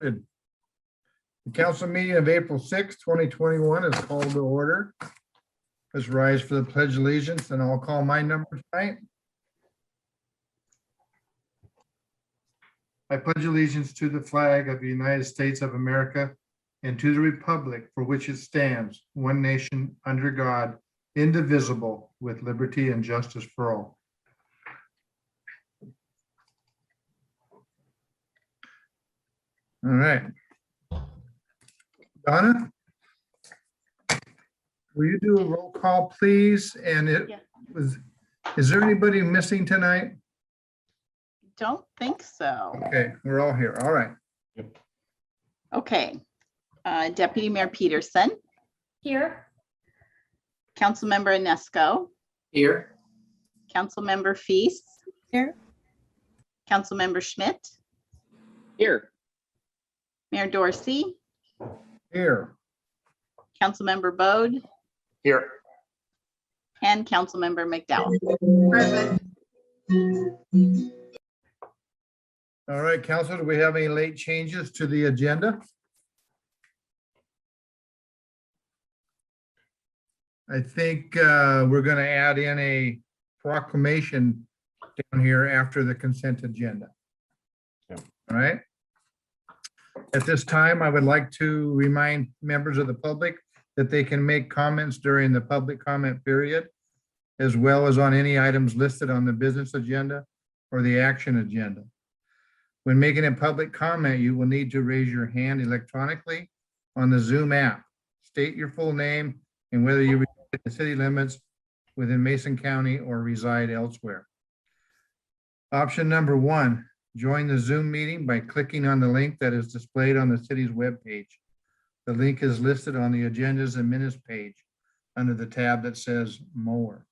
Good. The council meeting of April 6, 2021 is called to order. Let's rise for the pledge of allegiance, and I'll call my number tonight. I pledge allegiance to the flag of the United States of America and to the republic for which it stands, one nation, under God, indivisible, with liberty and justice for all. All right. Donna? Will you do a roll call, please? And is there anybody missing tonight? Don't think so. Okay, we're all here. All right. Okay. Deputy Mayor Peterson, Here. Councilmember Inesco, Here. Councilmember Feast, Here. Councilmember Schmidt, Here. Mayor Dorsey, Here. Councilmember Bode, Here. and Councilmember McDowell. Present. All right, council, do we have any late changes to the agenda? I think we're going to add in a proclamation down here after the consent agenda. Yeah. All right. At this time, I would like to remind members of the public that they can make comments during the public comment period, as well as on any items listed on the business agenda or the action agenda. When making a public comment, you will need to raise your hand electronically on the Zoom app. State your full name and whether you reside in the city limits within Mason County or reside elsewhere. Option number 1, join the Zoom meeting by clicking on the link that is displayed on the city's webpage. The link is listed on the agendas and minutes page under the tab that says More.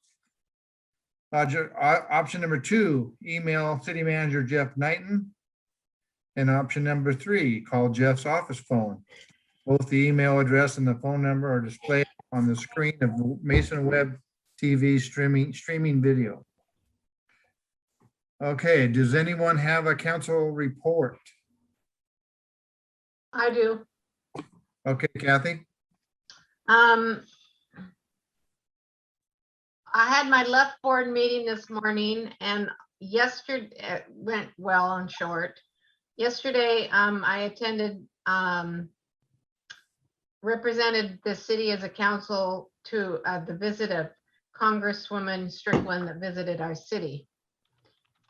Option number 2, email City Manager Jeff Knighton. And option number 3, call Jeff's office phone. Both the email address and the phone number are displayed on the screen of the Mason Web TV streaming video. Okay, does anyone have a council report? I do. Okay, Kathy? I had my left board meeting this morning and yesterday it went well and short. Yesterday, I attended, represented the city as a council to the visit of Congresswoman Strickland that visited our city.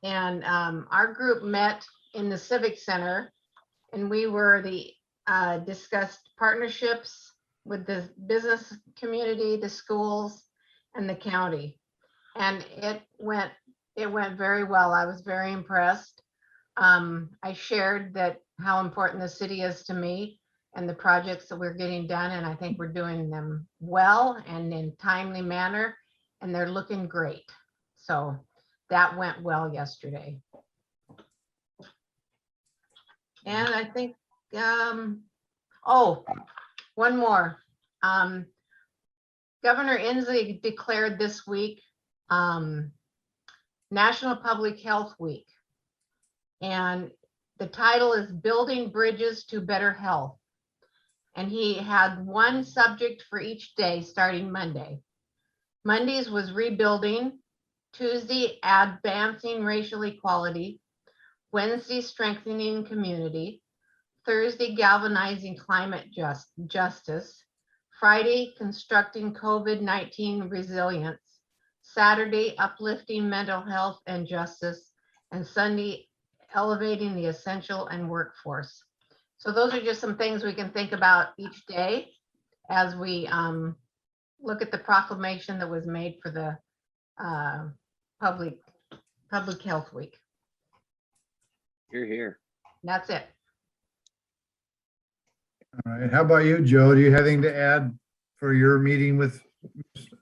And our group met in the Civic Center and we were discussed partnerships with the business community, the schools, and the county. And it went very well. I was very impressed. I shared that how important the city is to me and the projects that we're getting done, and I think we're doing them well and in timely manner, and they're looking great. So that went well yesterday. And I think, oh, one more. Governor Inslee declared this week National Public Health Week. And the title is Building Bridges to Better Health. And he had one subject for each day starting Monday. Mondays was rebuilding, Tuesday, advancing racial equality, Wednesday, strengthening community, Thursday, galvanizing climate justice, Friday, constructing COVID-19 resilience, Saturday, uplifting mental health and justice, and Sunday, elevating the essential and workforce. So those are just some things we can think about each day as we look at the proclamation that was made for the Public Health Week. Here. That's it. All right, how about you, Joe? Do you have anything to add for your meeting with?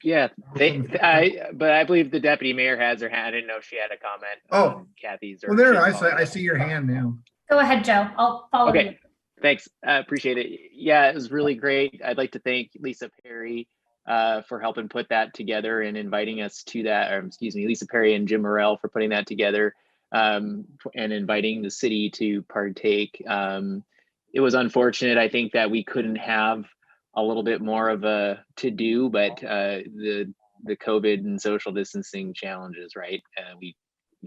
Yeah, but I believe the deputy mayor has her hand. I didn't know if she had a comment. Oh, on Kathy's. Well, there, I see your hand now. Go ahead, Joe. I'll follow you. Okay, thanks. I appreciate it. Yeah, it was really great. I'd like to thank Lisa Perry for helping put that together and inviting us to that, or excuse me, Lisa Perry and Jim Morrell for putting that together and inviting the city to partake. it was unfortunate. I think that we couldn't have a little bit more of a to do, but the COVID and social distancing challenges, right? We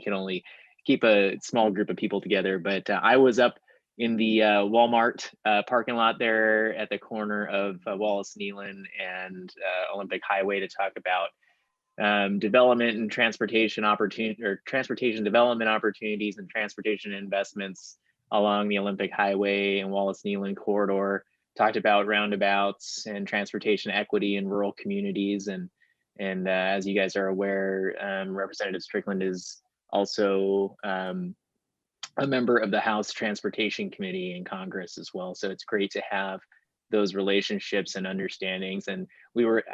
can only keep a small group of people together. But I was up in the Walmart parking lot there at the corner of Wallace Nealon and Olympic Highway to talk about development and transportation opportunity, or transportation development opportunities and transportation investments along the Olympic Highway and Wallace Nealon corridor. Talked about roundabouts and transportation equity in rural communities, and as you guys are aware, Representative Strickland is also a member of the House Transportation Committee in Congress as well. So it's great to have those relationships and understandings. And we were,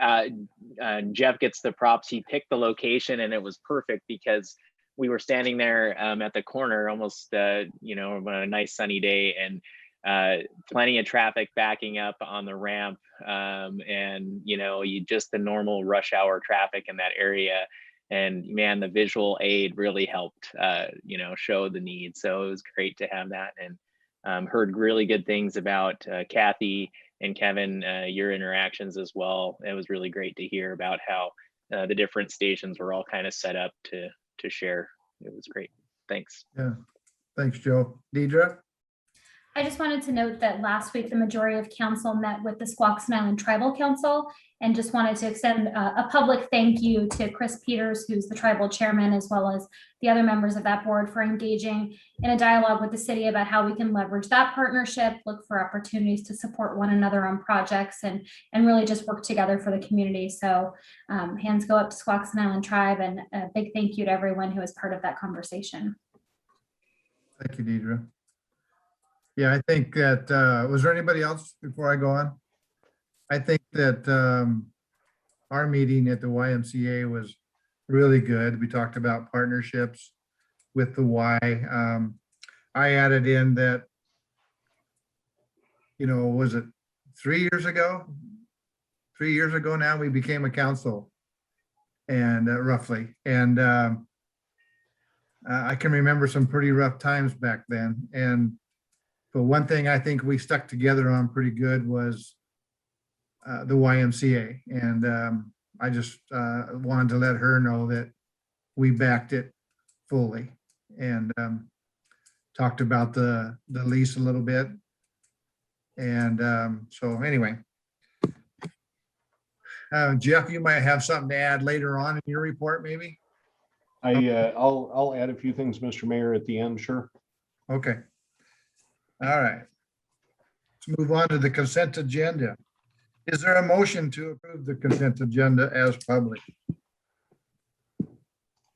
Jeff gets the props. He picked the location and it was perfect because we were standing there at the corner almost, you know, on a nice sunny day, and plenty of traffic backing up on the ramp. And, you know, just the normal rush hour traffic in that area. And man, the visual aid really helped, you know, show the need. So it was great to have that, and heard really good things about Kathy and Kevin, your interactions as well. It was really great to hear about how the different stations were all kind of set up to share. It was great. Thanks. Yeah, thanks, Joe. Deidre? I just wanted to note that last week, the majority of council met with the Squaxin Island Tribal Council, and just wanted to extend a public thank you to Chris Peters, who's the tribal chairman, as well as the other members of that board, for engaging in a dialogue with the city about how we can leverage that partnership, look for opportunities to support one another on projects, and really just work together for the community. So hands go up to Squaxin Island Tribe, and a big thank you to everyone who was part of that conversation. Thank you, Deidre. Yeah, I think that, was there anybody else before I go on? I think that our meeting at the YMCA was really good. We talked about partnerships with the Y. I added in that, you know, was it 3 years ago? 3 years ago now, we became a council, and roughly. And I can remember some pretty rough times back then. But one thing I think we stuck together on pretty good was the YMCA. And I just wanted to let her know that we backed it fully, and talked about the lease a little bit. And so anyway, Jeff, you might have something to add later on in your report, maybe? I'll add a few things, Mr. Mayor, at the end, sure. Okay. All right. Let's move on to the consent agenda. Is there a motion to approve the consent agenda as published?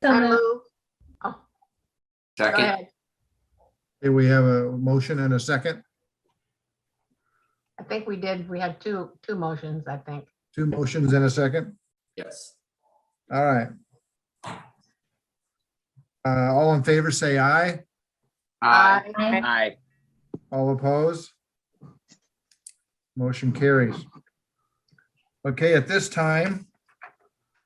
So I moved. move. Oh, go Second. ahead. Okay, we have a motion and a second. I think we did. We had two motions, I think. Two motions and a second. Yes. All right. All in favor, say aye. Aye. Aye. Hi. All opposed? Motion carries. Okay, at this time,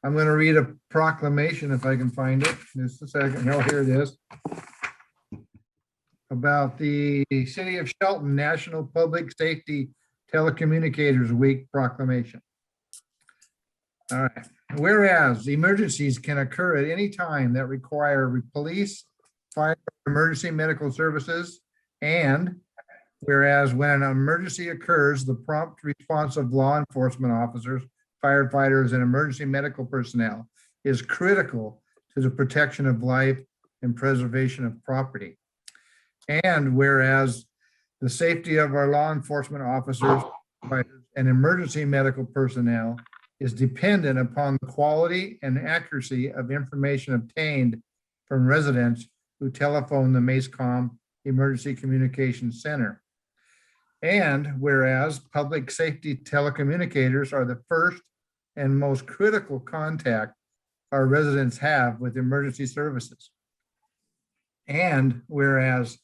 I'm going to read a proclamation if I can find it. Just a second. No, here it is. About the City of Shelton National Public Safety Telecommunicators Week proclamation. All right. Whereas emergencies can occur at any time that require police, fire, emergency medical services, and whereas when an emergency occurs, the prompt response of law enforcement officers, firefighters, and emergency medical personnel is critical to the protection of life and preservation of property. And whereas the safety of our law enforcement officers and emergency medical personnel is dependent upon the quality and accuracy of information obtained from residents who telephone the MACECOM Emergency Communications Center. And whereas public safety telecommunicators are the first and most critical contact our residents have with emergency services. And whereas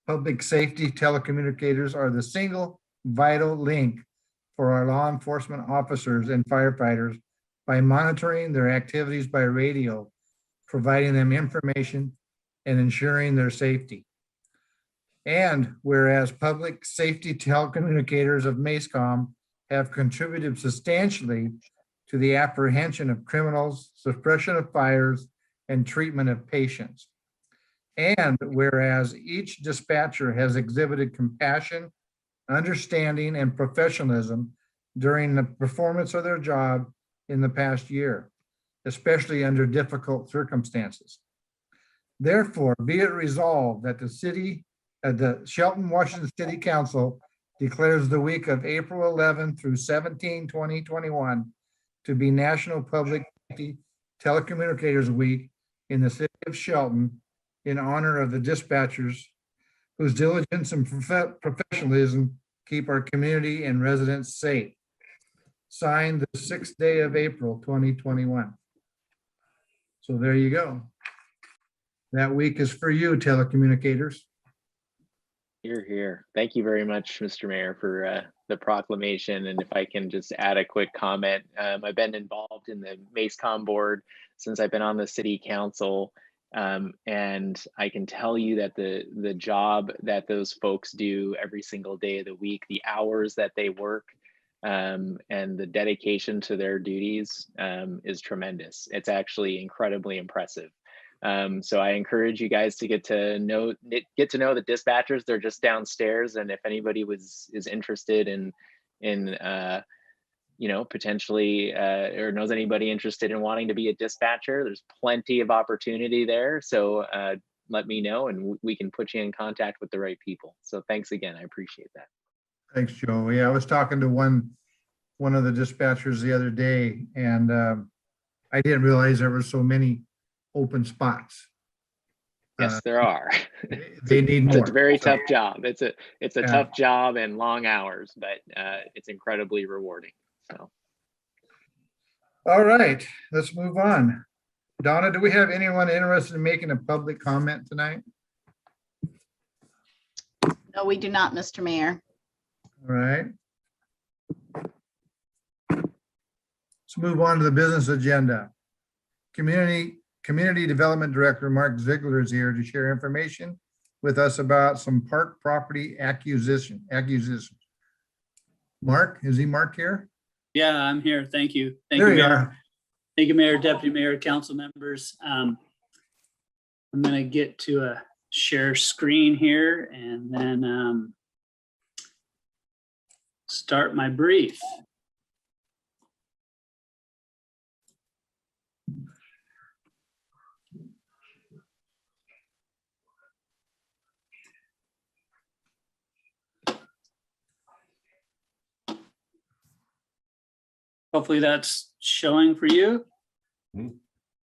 public safety telecommunicators are the single vital link for our law enforcement officers and firefighters by monitoring their activities by radio, providing them information and ensuring their safety. And whereas public safety telecommunicators of MACOM have contributed substantially to the apprehension of criminals, suppression of fires, and treatment of patients. And whereas each dispatcher has exhibited compassion, understanding, and professionalism during the performance of their job in the past year, especially under difficult circumstances. Therefore, be it resolved that the Shelton, Washington City Council declares the week of April 11 through 17, 2021 to be National Public Safety Telecommunicators Week in the city of Shelton in honor of the dispatchers whose diligence and professionalism keep our community and residents safe. Signed the 6th day of April, 2021. So there you go. That week is for you, telecommunicators. Here, here. Thank you very much, Mr. Mayor, for the proclamation. And if I can just add a quick comment, I've been involved in the MACOM board since I've been on the city council. And I can tell you that the job that those folks do every single day of the week, the hours that they work, and the dedication to their duties is tremendous. It's actually incredibly impressive. So I encourage you guys to get to know the dispatchers. They're just downstairs, and if anybody is interested in potentially or knows anybody interested in wanting to be a dispatcher, there's plenty of opportunity there. So let me know, and we can put you in contact with the right people. So thanks again. I appreciate that. Thanks, Joe. Yeah, I was talking to one of the dispatchers the other day, and I didn't realize there were so many open spots. Yes, there are. They need more. It's a very tough job. It's a Yeah. tough job and long hours, but it's incredibly rewarding. So. All right, let's move on. Donna, do we have anyone interested in making a public comment tonight? No, we do not, Mr. Mayor. All right. Let's move on to the business agenda. Community Development Director Mark Ziegler is here to share information with us about some park property acquisitions. Mark, is Mark here? Yeah, I'm here. Thank you. There you Mayor. are. Thank you, Mayor, Deputy Mayor, council members. I'm going to get to a share screen here and then start my brief. Hopefully that's showing for you.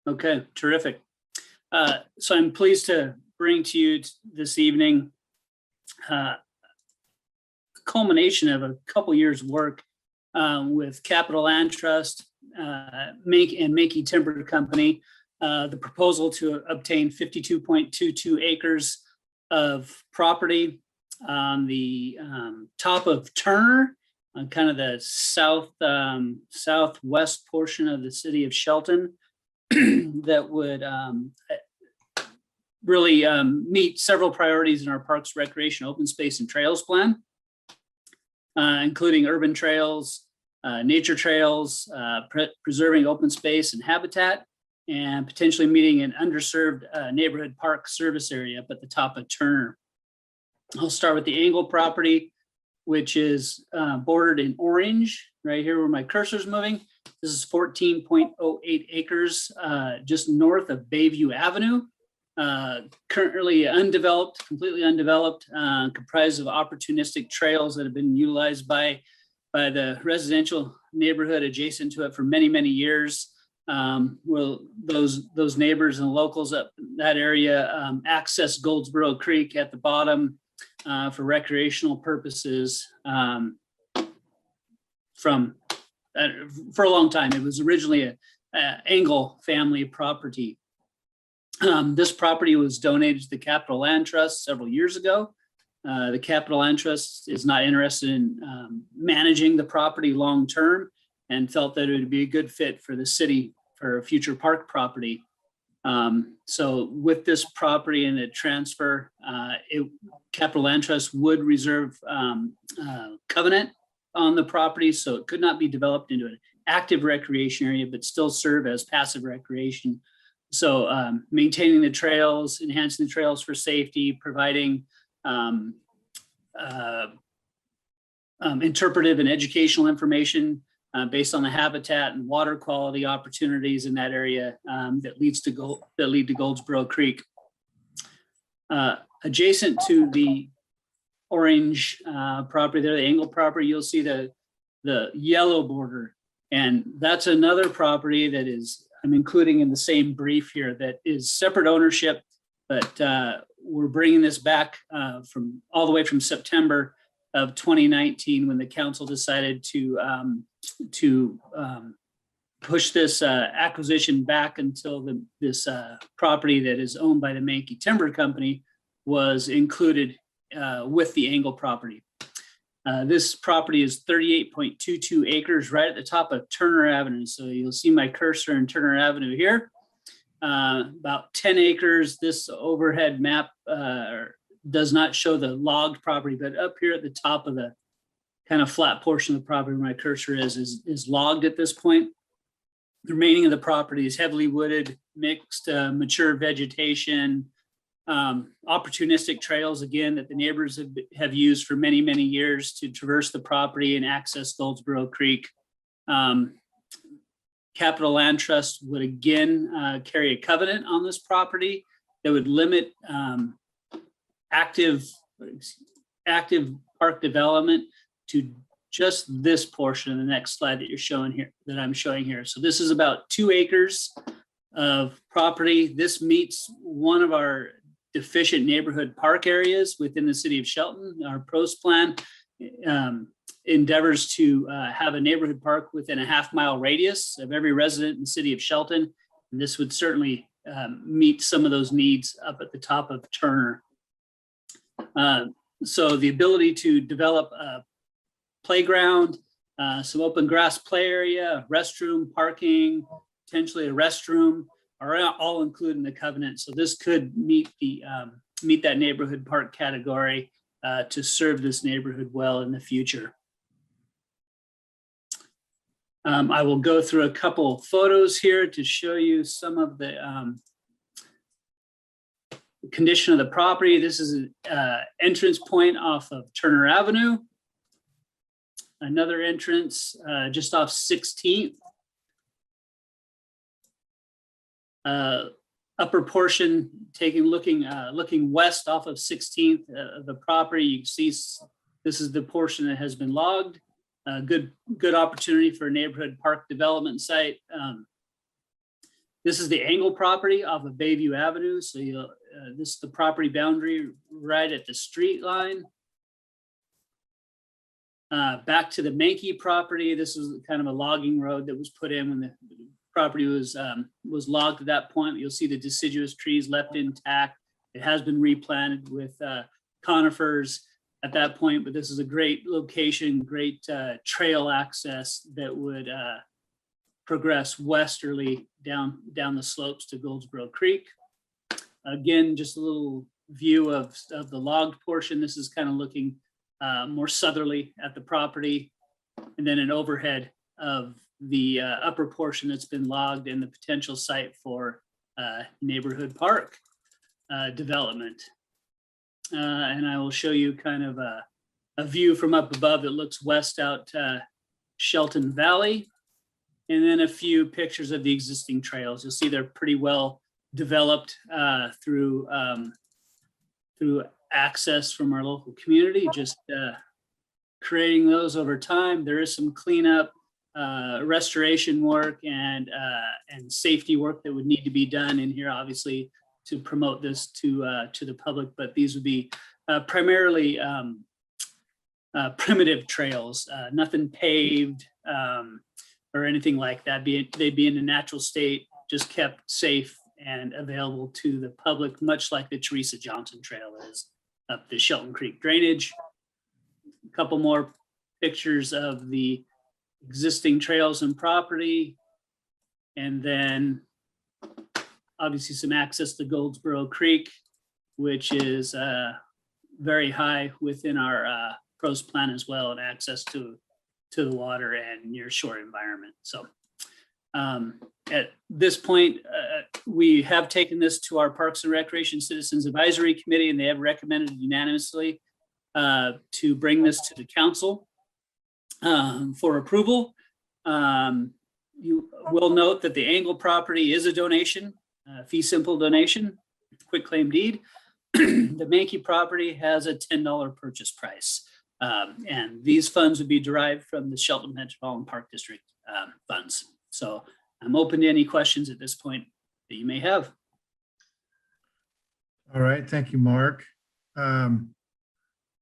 Okay, terrific. So I'm pleased to bring to you this evening a culmination of a couple years' work with Capital Land Trust and Makey Timber Company, the proposal to obtain 52.22 acres of property on the top of Turner, on kind of the southwest portion of the city of Shelton, that would really meet several priorities in our Parks, Recreation, Open Space, and Trails plan, including urban trails, nature trails, preserving open space and habitat, and potentially meeting an underserved neighborhood park service area up at the top of Turner. I'll start with the Angle property, which is bordered in orange, right here where my cursor is moving. This is 14.08 acres just north of Bayview Avenue. Currently undeveloped, completely undeveloped, comprised of opportunistic trails that have been utilized by the residential neighborhood adjacent to it for many, many years. Will those neighbors and locals up in that area access Goldsboro Creek at the bottom for recreational purposes for a long time. It was originally a Angle family property. This property was donated to the Capital Land Trust several years ago. The Capital Land Trust is not interested in managing the property long-term and felt that it would be a good fit for the city for a future park property. So with this property and the transfer, Capital Land Trust would reserve covenant on the property, so it could not be developed into an active recreation area, but still serve as passive recreation. So maintaining the trails, enhancing the trails for safety, providing interpretive and educational information based on the habitat and water quality opportunities in that area that lead to Goldsboro Creek. Adjacent to the orange property there, the Angle property, you'll see the yellow border. And that's another property that is, I'm including in the same brief here, that is separate ownership, but we're bringing this back from all the way from September of 2019 when the council decided to push this acquisition back until this property that is owned by the Mankey Timber Company was included with the Angle property. This property is 38.22 acres right at the top of Turner Avenue. So you'll see my cursor in Turner Avenue here. About 10 acres. This overhead map does not show the logged property, but up here at the top of the kind of flat portion of the property where my cursor is logged at this point. The remaining of the property is heavily wooded, mixed, mature vegetation, opportunistic trails, again, that the neighbors have used for many, many years to traverse the property and access Goldsboro Creek. Capital Land Trust would again carry a covenant on this property that would limit active park development to just this portion of the next slide that you're showing here, that I'm showing here. So this is about 2 acres of property. This meets one of our deficient neighborhood park areas within the city of Shelton. Our PROS plan endeavors to have a neighborhood park within a half-mile radius of every resident in the city of Shelton. And this would certainly meet some of those needs up at the top of Turner. So the ability to develop a playground, some open grass play area, restroom, parking, potentially a restroom, are all included in the covenant. So this could meet that neighborhood park category to serve this neighborhood well in the future. I will go through a couple of photos here to show you some of the condition of the property. This is an entrance point off of Turner Avenue. Another entrance just off 16th. Upper portion looking west off of 16th of the property. You can see this is the portion that has been logged. Good opportunity for a neighborhood park development site. This is the Angle property off of Bayview Avenue. So this is the property boundary right at the street line. Back to the Mankey property. This is kind of a logging road that was put in when the property was logged at that point. You'll see the deciduous trees left intact. It has been replanted with conifers at that point, but this is a great location, great trail access that would progress westerly down the slopes to Goldsboro Creek. Again, just a little view of the logged portion. This is kind of looking more southerly at the property, and then an overhead of the upper portion that's been logged and the potential site for neighborhood park development. And I will show you kind of a view from up above that looks west out Shelton Valley, and then a few pictures of the existing trails. You'll see they're pretty well developed through access from our local community, just creating those over time. There is some cleanup, restoration work, and safety work that would need to be done in here, obviously, to promote this to the public. But these would be primarily primitive trails, nothing paved or anything like that. They'd be in a natural state, just kept safe and available to the public, much like the Teresa Johnson Trail is up the Shelton Creek drainage. A couple more pictures of the existing trails and property. And then obviously some access to Goldsboro Creek, which is very high within our pros plan as well, and access to the water and near shore environment. So at this point, we have taken this to our Parks and Recreation Citizens Advisory Committee, and they have recommended unanimously to bring this to the council for approval. You will note that the Angle property is a donation, fee simple donation, quick claim deed. The Mankey property has a $10 purchase price. And these funds would be derived from the Shelton Metropolitan Park District funds. So I'm open to any questions at this point that you may have. All right, thank you, Mark.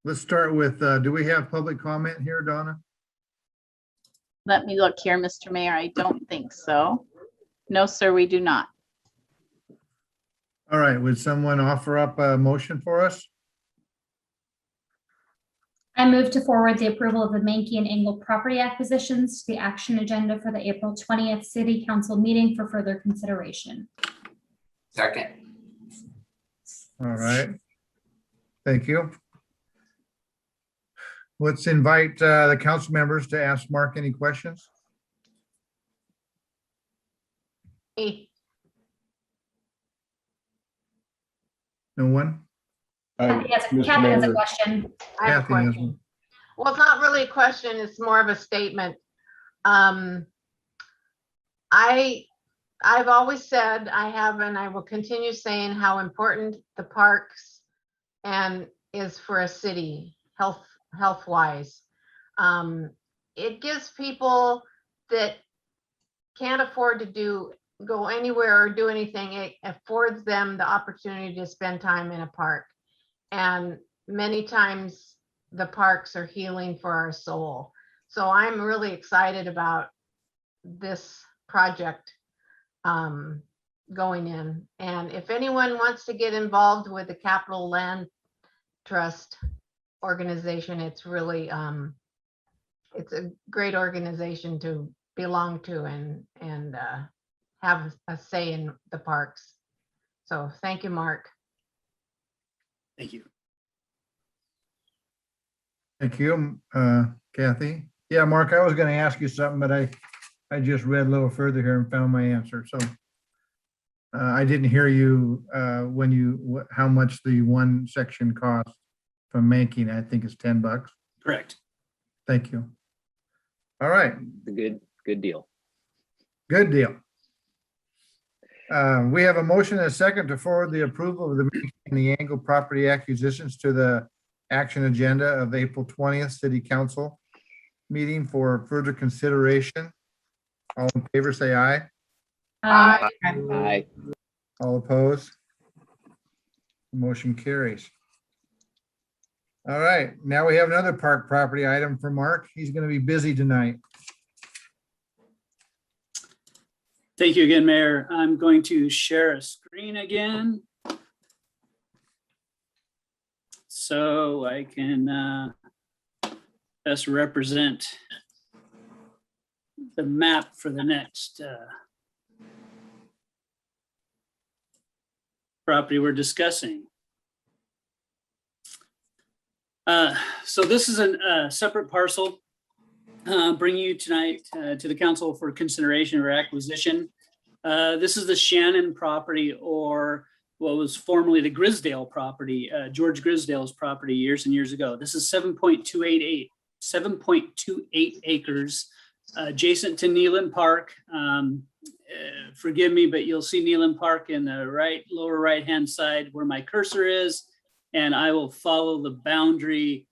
Let's start with, do we have public comment here, Donna? Let me look here, Mr. Mayor. I don't think so. No, sir, we do not. All right, would someone offer up a motion for us? I move to forward the approval of the Mankey and Angle property acquisitions to the action agenda for the April 20th City Council meeting for further consideration. Second. All right, thank you. Let's invite the council members to ask Mark any questions. Hey, No one? Kathy has Mr. a Mayor, question. I have a Kathy has question. one. Well, it's not really a question, it's more of a statement. I've always said, I have, and I will continue saying how important the parks and is for a city, health wise. It gives people that can't afford to go anywhere or do anything, it affords them the opportunity to spend time in a park. And many times the parks are healing for our soul. So I'm really excited about this project going in. And if anyone wants to get involved with the Capital Land Trust organization, it's really, it's a great organization to belong to and have a say in the parks. So thank you, Mark. Thank you. Thank you, Kathy. Yeah, Mark, I was going to ask you something, but I just read a little further here and found my answer. So I didn't hear you how much the one section cost from making. I think it's $10. Correct. Thank you. All right, Good deal. good deal. We have a motion and a second to forward the approval of the Mankey and the Angle property acquisitions to the action agenda of April 20th City Council meeting for further consideration. All in favor, say aye. Aye. All opposed? Motion carries. All right, now we have another park property item for Mark. He's going to be busy tonight. Thank you again, Mayor. I'm going to share a screen again, so I can best represent the map for the next property we're discussing. So this is a separate parcel. Bringing you tonight to the council for consideration or acquisition. This is the Shannon property, or what was formerly the Grisdale property, George Grisdale's property years and years ago. This is 7.28 acres adjacent to Neelan Park. Forgive me, but you'll see Neelan Park in the lower right-hand side where my cursor is, and I will follow the boundary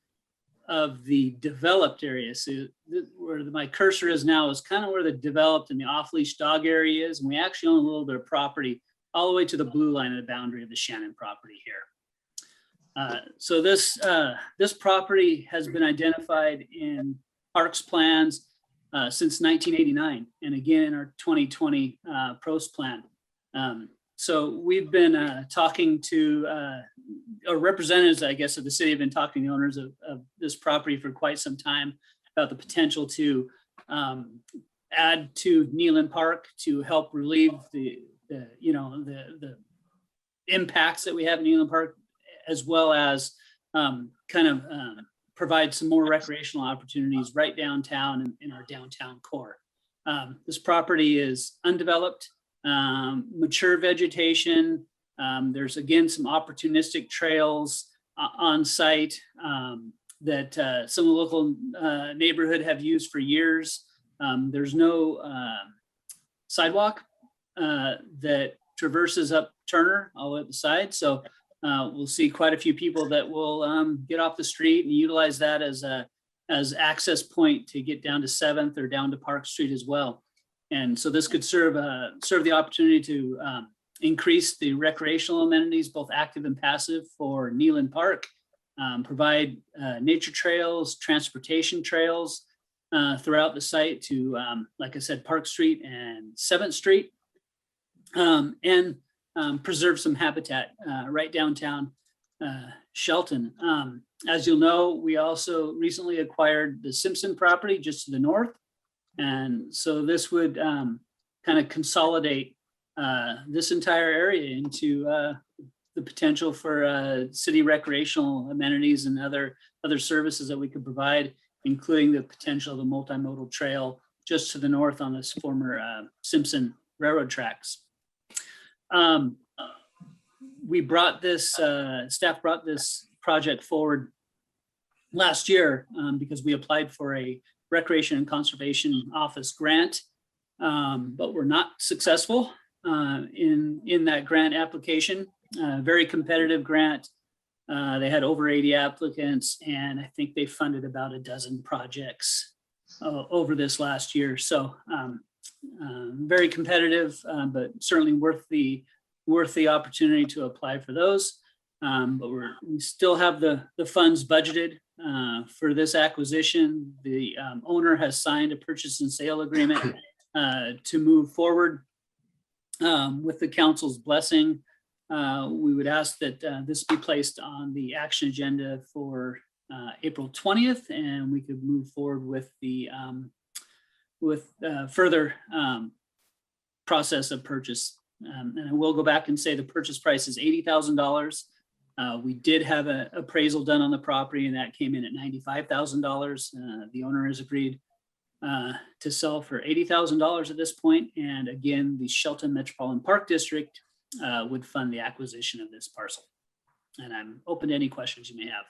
of the developed area. So where my cursor is now is kind of where the developed and the off-leash dog area is. And we actually own a little bit of property all the way to the blue line of the boundary of the Shannon property here. So this property has been identified in parks plans since 1989, and again in our 2020 pros plan. So we've been talking to representatives, I guess, of the city have been talking to the owners of this property for quite some time about the potential to add to Neelan Park to help relieve the the impacts that we have in Neyland Park, as well as provide some more recreational opportunities right downtown and in our downtown core. This property is undeveloped, mature vegetation. There's again some opportunistic trails on site that some of the local neighborhood have used for years. There's no sidewalk that traverses up Turner all the way up the side. So we'll see quite a few people that will get off the street and utilize that as access point to get down to 7th or down to Park Street as well. And so this could serve the opportunity to increase the recreational amenities, both active and passive, for Neyland Park, provide nature trails, transportation trails throughout the site to, like I said, Park Street and 7th Street, and preserve some habitat right downtown Shelton. As you'll know, we also recently acquired the Simpson property just to the north. And so this would kind of consolidate this entire area into the potential for city recreational amenities and other services that we could provide, including the potential of a multimodal trail just to the north on this former Simpson railroad tracks. We brought this, staff brought this project forward last year because we applied for a Recreation and Conservation Office grant, but we're not successful in that grant application. Very competitive grant. They had over 80 applicants, and I think they funded about a dozen projects over this last year. So very competitive, but certainly worth the opportunity to apply for those. But we still have the funds budgeted for this acquisition. The owner has signed a purchase and sale agreement to move forward with the council's blessing. We would ask that this be placed on the action agenda for April 20th, and we could move forward with the further process of purchase. And I will go back and say the purchase price is $80,000. We did have an appraisal done on the property, and that came in at $95,000. The owner has agreed to sell for $80,000 at this point. And again, the Shelton Metropolitan Park District would fund the acquisition of this parcel. And I'm open to any questions you may have.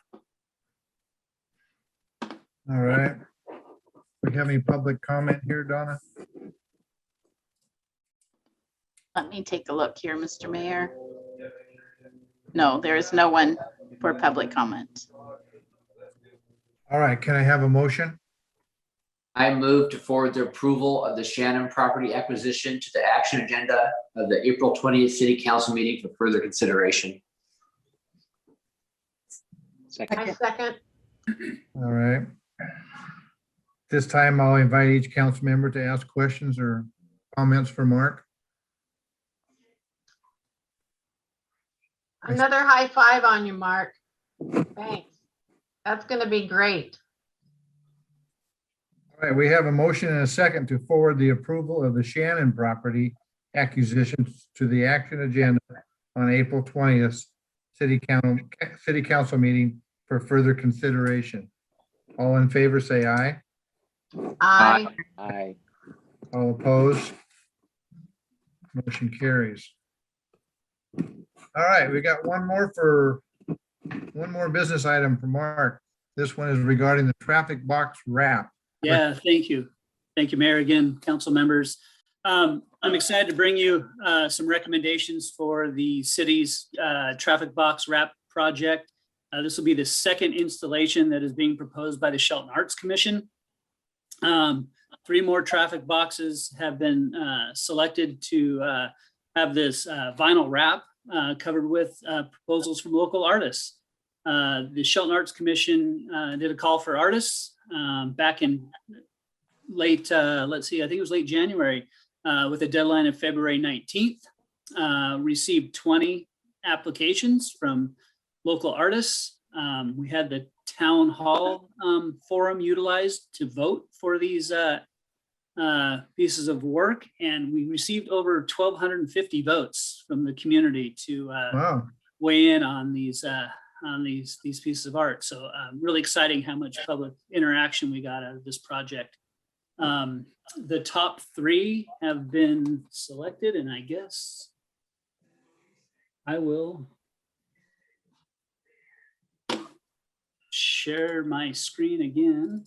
All right. We have any public comment here, Donna? Let me take a look here, Mr. Mayor. No, there is no one for public comment. All right, can I have a motion? I move to forward the approval of the Shannon property acquisition to the action agenda of the April 20th City Council meeting for further consideration. Second. I second. All right. This time I'll invite each council member to ask questions or comments for Mark. Another high five on you, Mark. Thanks. That's going to be great. All right, we have a motion and a second to forward the approval of the Shannon property acquisitions to the action agenda on April 20th City Council meeting for further consideration. All in favor, say aye. Aye. Aye. All opposed? Motion carries. All right, we got one more business item for Mark. This one is regarding the traffic box wrap. Yeah, thank you. Thank you, Mayor, again, council members. I'm excited to bring you some recommendations for the city's traffic box wrap project. This will be the second installation that is being proposed by the Shelton Arts Commission. 3 more traffic boxes have been selected to have this vinyl wrap covered with proposals from local artists. The Shelton Arts Commission did a call for artists back in late, let's see, I think it was late January, with a deadline of February 19th. Received 20 applications from local artists. We had the town hall forum utilized to vote for these pieces of work, and we received over 1,250 votes from the community to Wow. weigh in on these pieces of art. So really exciting how much public interaction we got out of this project. The top 3 have been selected, and I guess I will share my screen again.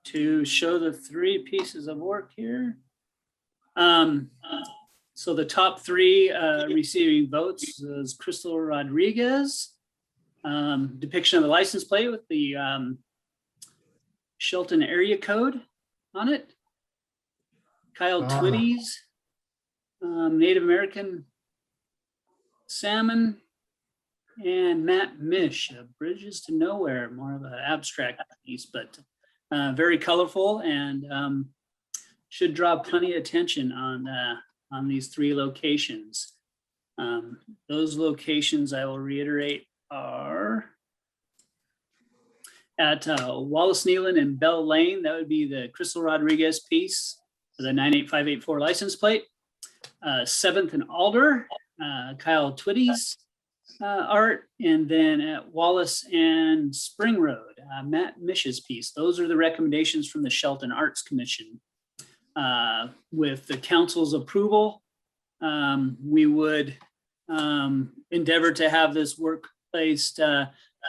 To show the 3 pieces of work here. So the top 3 receiving votes is Crystal Rodriguez, depiction of the license plate with the Shelton area code on it. Kyle Ah. Twitty's Native American salmon, and Matt Mish, Bridges to Nowhere, more of an abstract piece, but very colorful, and should draw plenty of attention on these 3 locations. Those locations, I will reiterate, are at Wallace Nealon and Bell Lane. That would be the Crystal Rodriguez piece for the 98584 license plate. 7th and Alder, Kyle Twitty's art, and then at Wallace and Spring Road, Matt Mish's piece. Those are the recommendations from the Shelton Arts Commission. With the council's approval, we would endeavor to have this work placed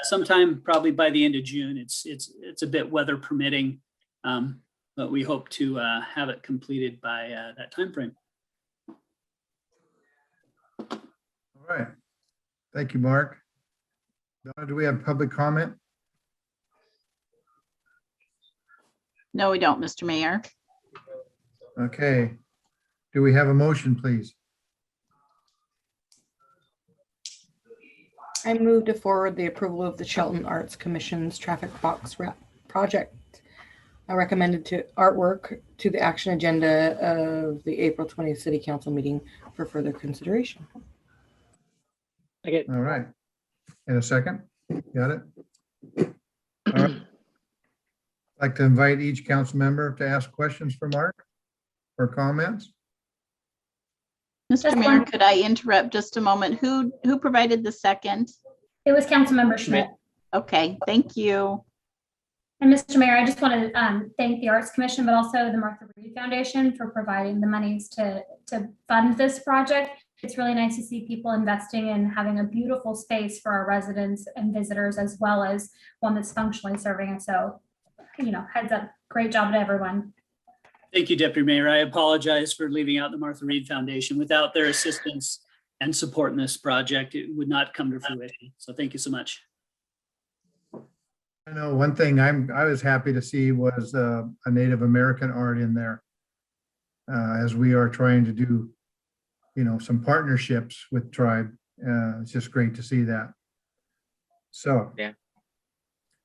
sometime probably by the end of June. It's a bit weather permitting, but we hope to have it completed by that timeframe. All right. Thank you, Mark. Donna, do we have public comment? No, we don't, Mr. Mayor. Okay. Do we have a motion, please? I move to forward the approval of the Shelton Arts Commission's traffic box wrap project. I recommended to artwork to the action agenda of the April 20th City Council meeting for further consideration. Okay. All right. In a second. Got it? All right. I'd like to invite each council member to ask questions for Mark or comments. Mr. Just Mayor, one- could I interrupt just a moment? Who provided the second? It was Councilmember Schmidt. Okay, thank you. And Mr. Mayor, I just want to thank the Arts Commission, but also the Martha Reed Foundation for providing the monies to fund this project. It's really nice to see people investing in having a beautiful space for our residents and visitors, as well as one that's functionally serving us. So, heads up, great job to everyone. Thank you, Deputy Mayor. I apologize for leaving out the Martha Reed Foundation. Without their assistance and support in this project, it would not come to fruition. So thank you so much. I know one thing I was happy to see was a Native American art in there. As we are trying to do, some partnerships with tribe. It's just great to see that. So. Yeah.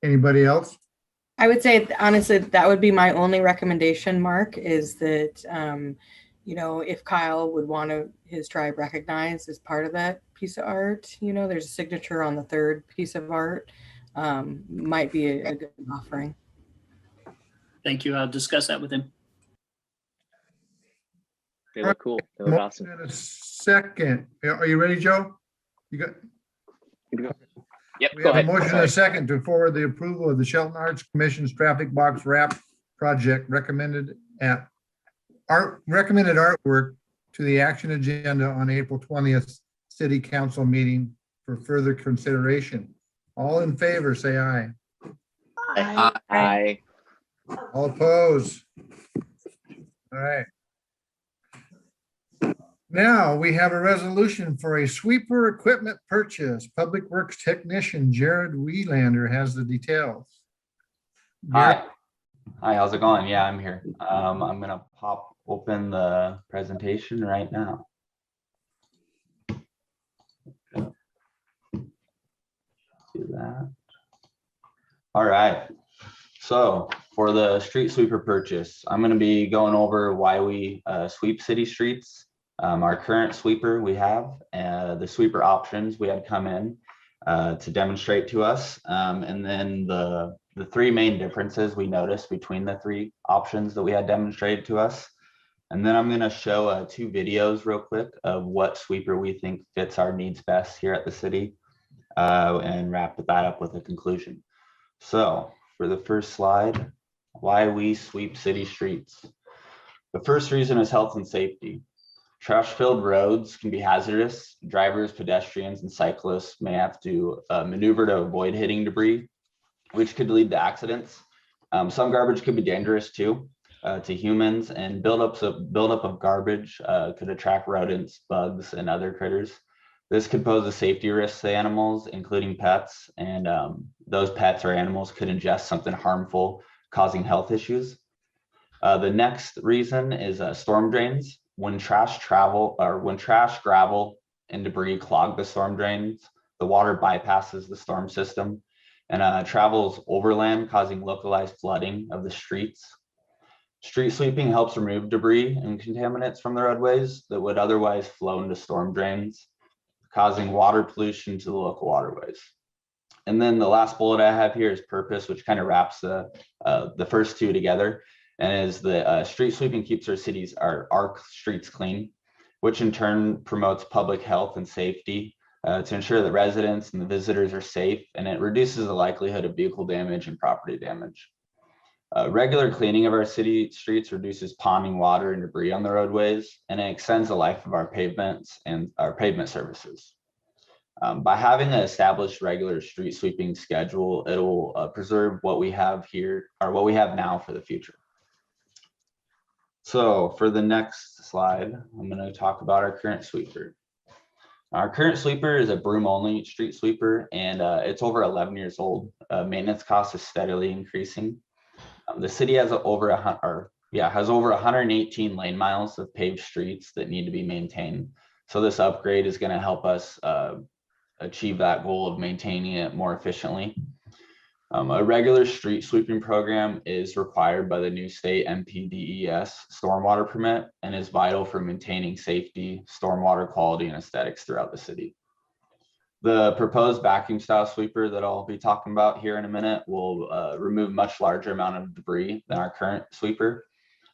Anybody else? I would say, honestly, that would be my only recommendation, Mark, is that, if Kyle would want his tribe recognized as part of that piece of art, there's a signature on the 3rd piece of art, might be a good offering. Thank you. I'll discuss that with him. They look cool. They look awesome. In a second. Are you ready, Joe? You got? Yep, We go have a ahead. motion and a second to forward the approval of the Shelton Arts Commission's traffic box wrap project recommended artwork to the action agenda on April 20th City Council meeting for further consideration. All in favor, say aye. Aye. All opposed? All right. Now we have a resolution for a sweeper equipment purchase. Public Works Technician Jared Wielander has the details. Hi, how's it going? Yeah, I'm here. I'm gonna pop open the presentation right now. Do that. All right. So for the street sweeper purchase, I'm gonna be going over why we sweep city streets. Our current sweeper we have, the sweeper options we had come in. to demonstrate to us. And then the three main differences we noticed between the three options that we had demonstrated to us. And then I'm going to show 2 videos real quick of what sweeper we think fits our needs best here at the city, and wrap that up with a conclusion. So for the first slide, why we sweep city streets. The first reason is health and safety. Trash-filled roads can be hazardous. Drivers, pedestrians, and cyclists may have to maneuver to avoid hitting debris, which could lead to accidents. Some garbage could be dangerous too to humans, and buildup of garbage could attract rodents, bugs, and other critters. This could pose a safety risk to animals, including pets, and those pets or animals could ingest something harmful, causing health issues. The next reason is storm drains. When trash, gravel, and debris clog the storm drains, the water bypasses the storm system and travels overland, causing localized flooding of the streets. Street sweeping helps remove debris and contaminants from the roadways that would otherwise flow into storm drains, causing water pollution to the local waterways. And then the last bullet I have here is purpose, which kind of wraps the first 2 together, and is that street sweeping keeps our streets clean, which in turn promotes public health and safety to ensure that residents and the visitors are safe, and it reduces the likelihood of vehicle damage and property damage. Regular cleaning of our city streets reduces ponding water and debris on the roadways, and it extends the life of our pavements and our pavement services. By having an established regular street sweeping schedule, it will preserve what we have here, or what we have now, for the future. So for the next slide, I'm going to talk about our current sweeper. Our current sweeper is a broom-only street sweeper, and it's over 11 years old. Maintenance cost is steadily increasing. The city has over 118 lane miles of paved streets that need to be maintained. So this upgrade is going to help us achieve that goal of maintaining it more efficiently. A regular street sweeping program is required by the new state MPDES stormwater permit and is vital for maintaining safety, stormwater quality, and aesthetics throughout the city. The proposed vacuum style sweeper that I'll be talking about here in a minute will remove much larger amount of debris than our current sweeper,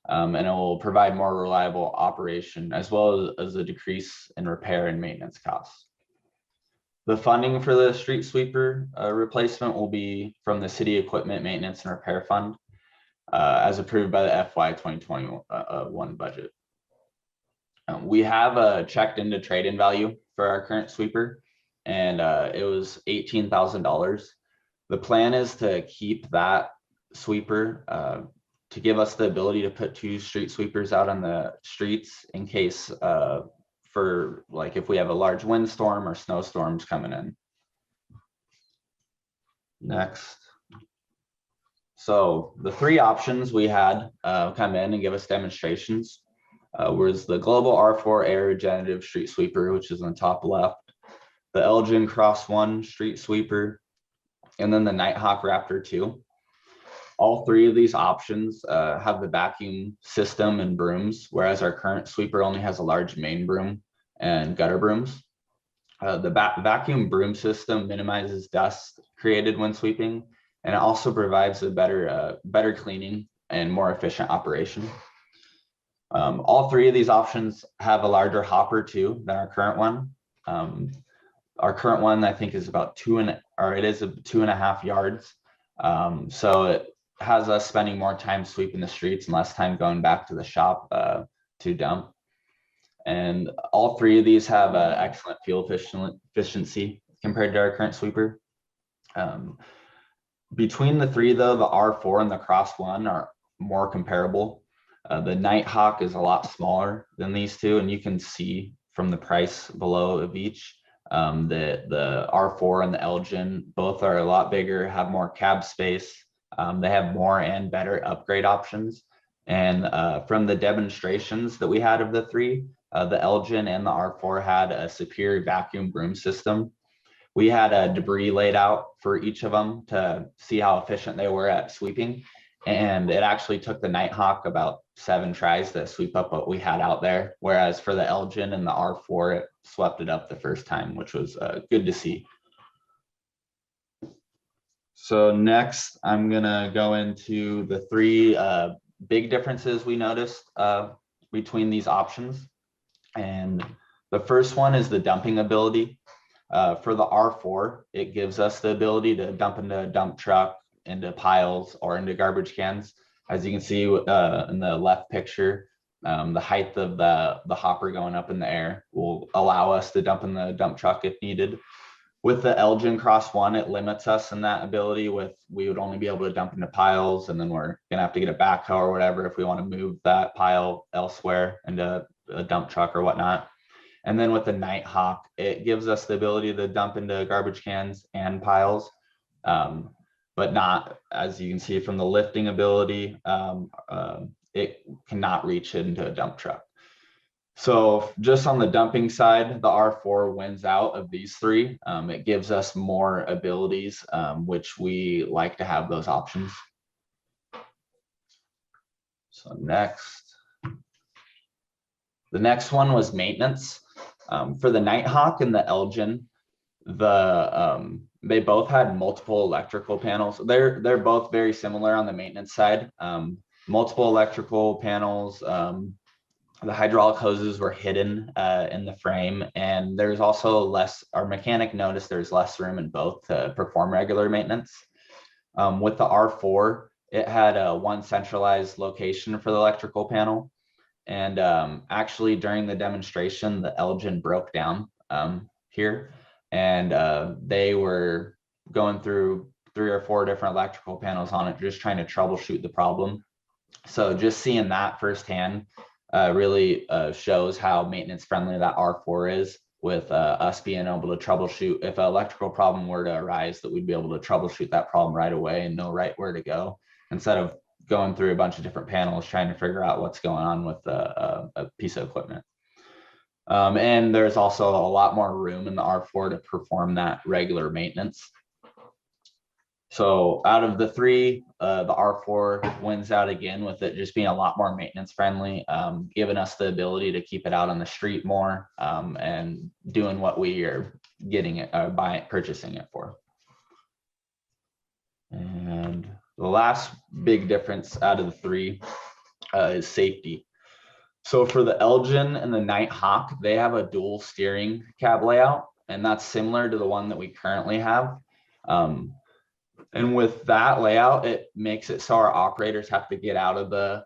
and it will provide more reliable operation as well as a decrease in repair and maintenance costs. The funding for the street sweeper replacement will be from the City Equipment Maintenance and Repair Fund, as approved by the FY 2021 budget. We have checked into trade-in value for our current sweeper, and it was $18,000. The plan is to keep that sweeper to give us the ability to put 2 street sweepers out on the streets in case for like if we have a large windstorm or snowstorms coming in. Next. So the 3 options we had come in and give us demonstrations was the Global R4 Air Regenerative Street Sweeper, which is on the top left, the Elgin Cross 1 Street Sweeper, and then the Nighthawk Raptor 2. All 3 of these options have the vacuum system and brooms, whereas our current sweeper only has a large main broom and gutter brooms. The vacuum broom system minimizes dust created when sweeping, and it also provides a better cleaning and more efficient operation. All 3 of these options have a larger hopper too than our current one. Our current one, I think, is about 2.5 yards. So it has us spending more time sweeping the streets and less time going back to the shop to dump. And all 3 of these have excellent fuel efficiency compared to our current sweeper. Between the 3 though, the R4 and the Cross 1 are more comparable. The Nighthawk is a lot smaller than these 2, and you can see from the price below of each that the R4 and the Elgin both are a lot bigger, have more cab space. They have more and better upgrade options. And from the demonstrations that we had of the 3, the Elgin and the R4 had a superior vacuum broom system. We had a debris laid out for each of them to see how efficient they were at sweeping. And it actually took the Nighthawk about 7 tries to sweep up what we had out there. Whereas for the Elgin and the R4, it swept it up the first time, which was good to see. So next, I'm gonna go into the three big differences we noticed between these options. And the first one is the dumping ability. For the R4, it gives us the ability to dump into a dump truck, into piles, or into garbage cans. As you can see in the left picture, the height of the hopper going up in the air will allow us to dump in the dump truck if needed. With the Elgin Cross One, it limits us in that ability. We would only be able to dump into piles, and then we're gonna have to get a backhoe or whatever if we want to move that pile elsewhere into a dump truck or whatnot. And then with the Nighthawk, it gives us the ability to dump into garbage cans and piles, but not, as you can see from the lifting ability, it cannot reach into a dump truck. So just on the dumping side, the R4 wins out of these three. It gives us more abilities, which we like to have those options. So next, the next one was maintenance. For the Nighthawk and the Elgin, they both had multiple electrical panels. They're both very similar on the maintenance side. Multiple electrical panels. The hydraulic hoses were hidden in the frame, and there's also less, our mechanic noticed there's less room in both to perform regular maintenance. With the R4, it had one centralized location for the electrical panel. And actually during the demonstration, the Elgin broke down here, and they were going through 3 or 4 different electrical panels on it, just trying to troubleshoot the problem. So just seeing that firsthand really shows how maintenance friendly that R4 is, with us being able to troubleshoot if an electrical problem were to arise, that we'd be able to troubleshoot that problem right away and know right where to go, instead of going through a bunch of different panels trying to figure out what's going on with a piece of equipment. And there's also a lot more room in the R4 to perform that regular maintenance. So out of the three, the R4 wins out again, with it just being a lot more maintenance friendly, giving us the ability to keep it out on the street more, and doing what we are getting it, purchasing it for. And the last big difference out of the three is safety. So for the Elgin and the Nighthawk, they have a dual steering cab layout, and that's similar to the one that we currently have. And with that layout, it makes it so our operators have to get out of the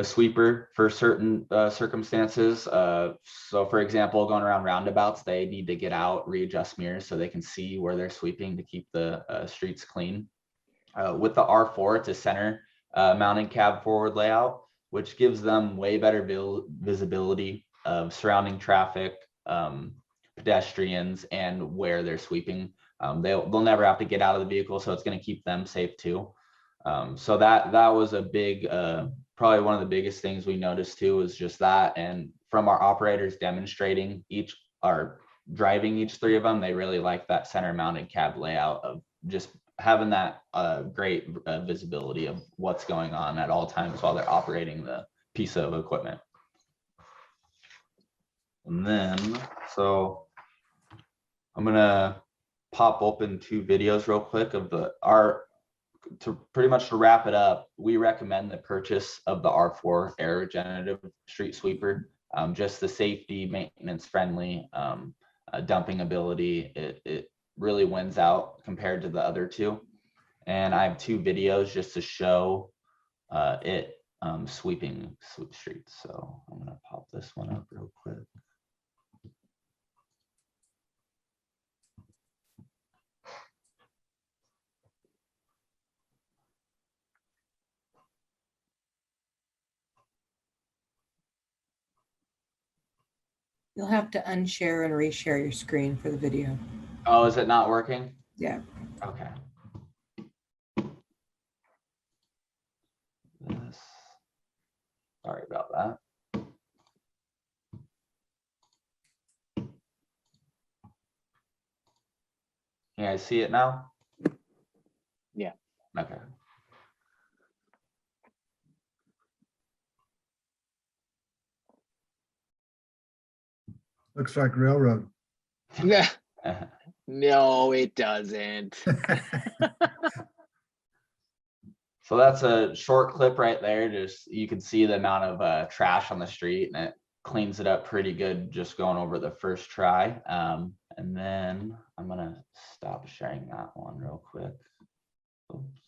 sweeper for certain circumstances. So for example, going around roundabouts, they need to get out, readjust mirrors so they can see where they're sweeping to keep the streets clean. With the R4, it's a center mounted cab forward layout, which gives them way better visibility of surrounding traffic, pedestrians, and where they're sweeping. They'll never have to get out of the vehicle, so it's going to keep them safe too. So that was a big, probably one of the biggest things we noticed too, was just that. And from our operators demonstrating driving each three of them, they really like that center mounted cab layout of just having that great visibility of what's going on at all times while they're operating the piece of equipment. And then, so I'm gonna pop open 2 videos real quick of to pretty much to wrap it up. We recommend the purchase of the R4 air regenerative street sweeper. Just the safety, maintenance friendly, dumping ability, it really wins out compared to the other 2. And I have 2 videos just to show it sweeping streets. So I'm gonna pop this one up real quick. You'll have to unshare and reshare your screen for the video. Oh, is it not working? Yeah. Okay. Sorry about that. Can you guys see it now? Yeah. Okay. Looks like railroad. Yeah. No, it doesn't. So that's a short clip right there. Just you can see the amount of trash on the street, and it cleans it up pretty good just going over the first try. And then I'm gonna stop sharing that one real quick. Oops.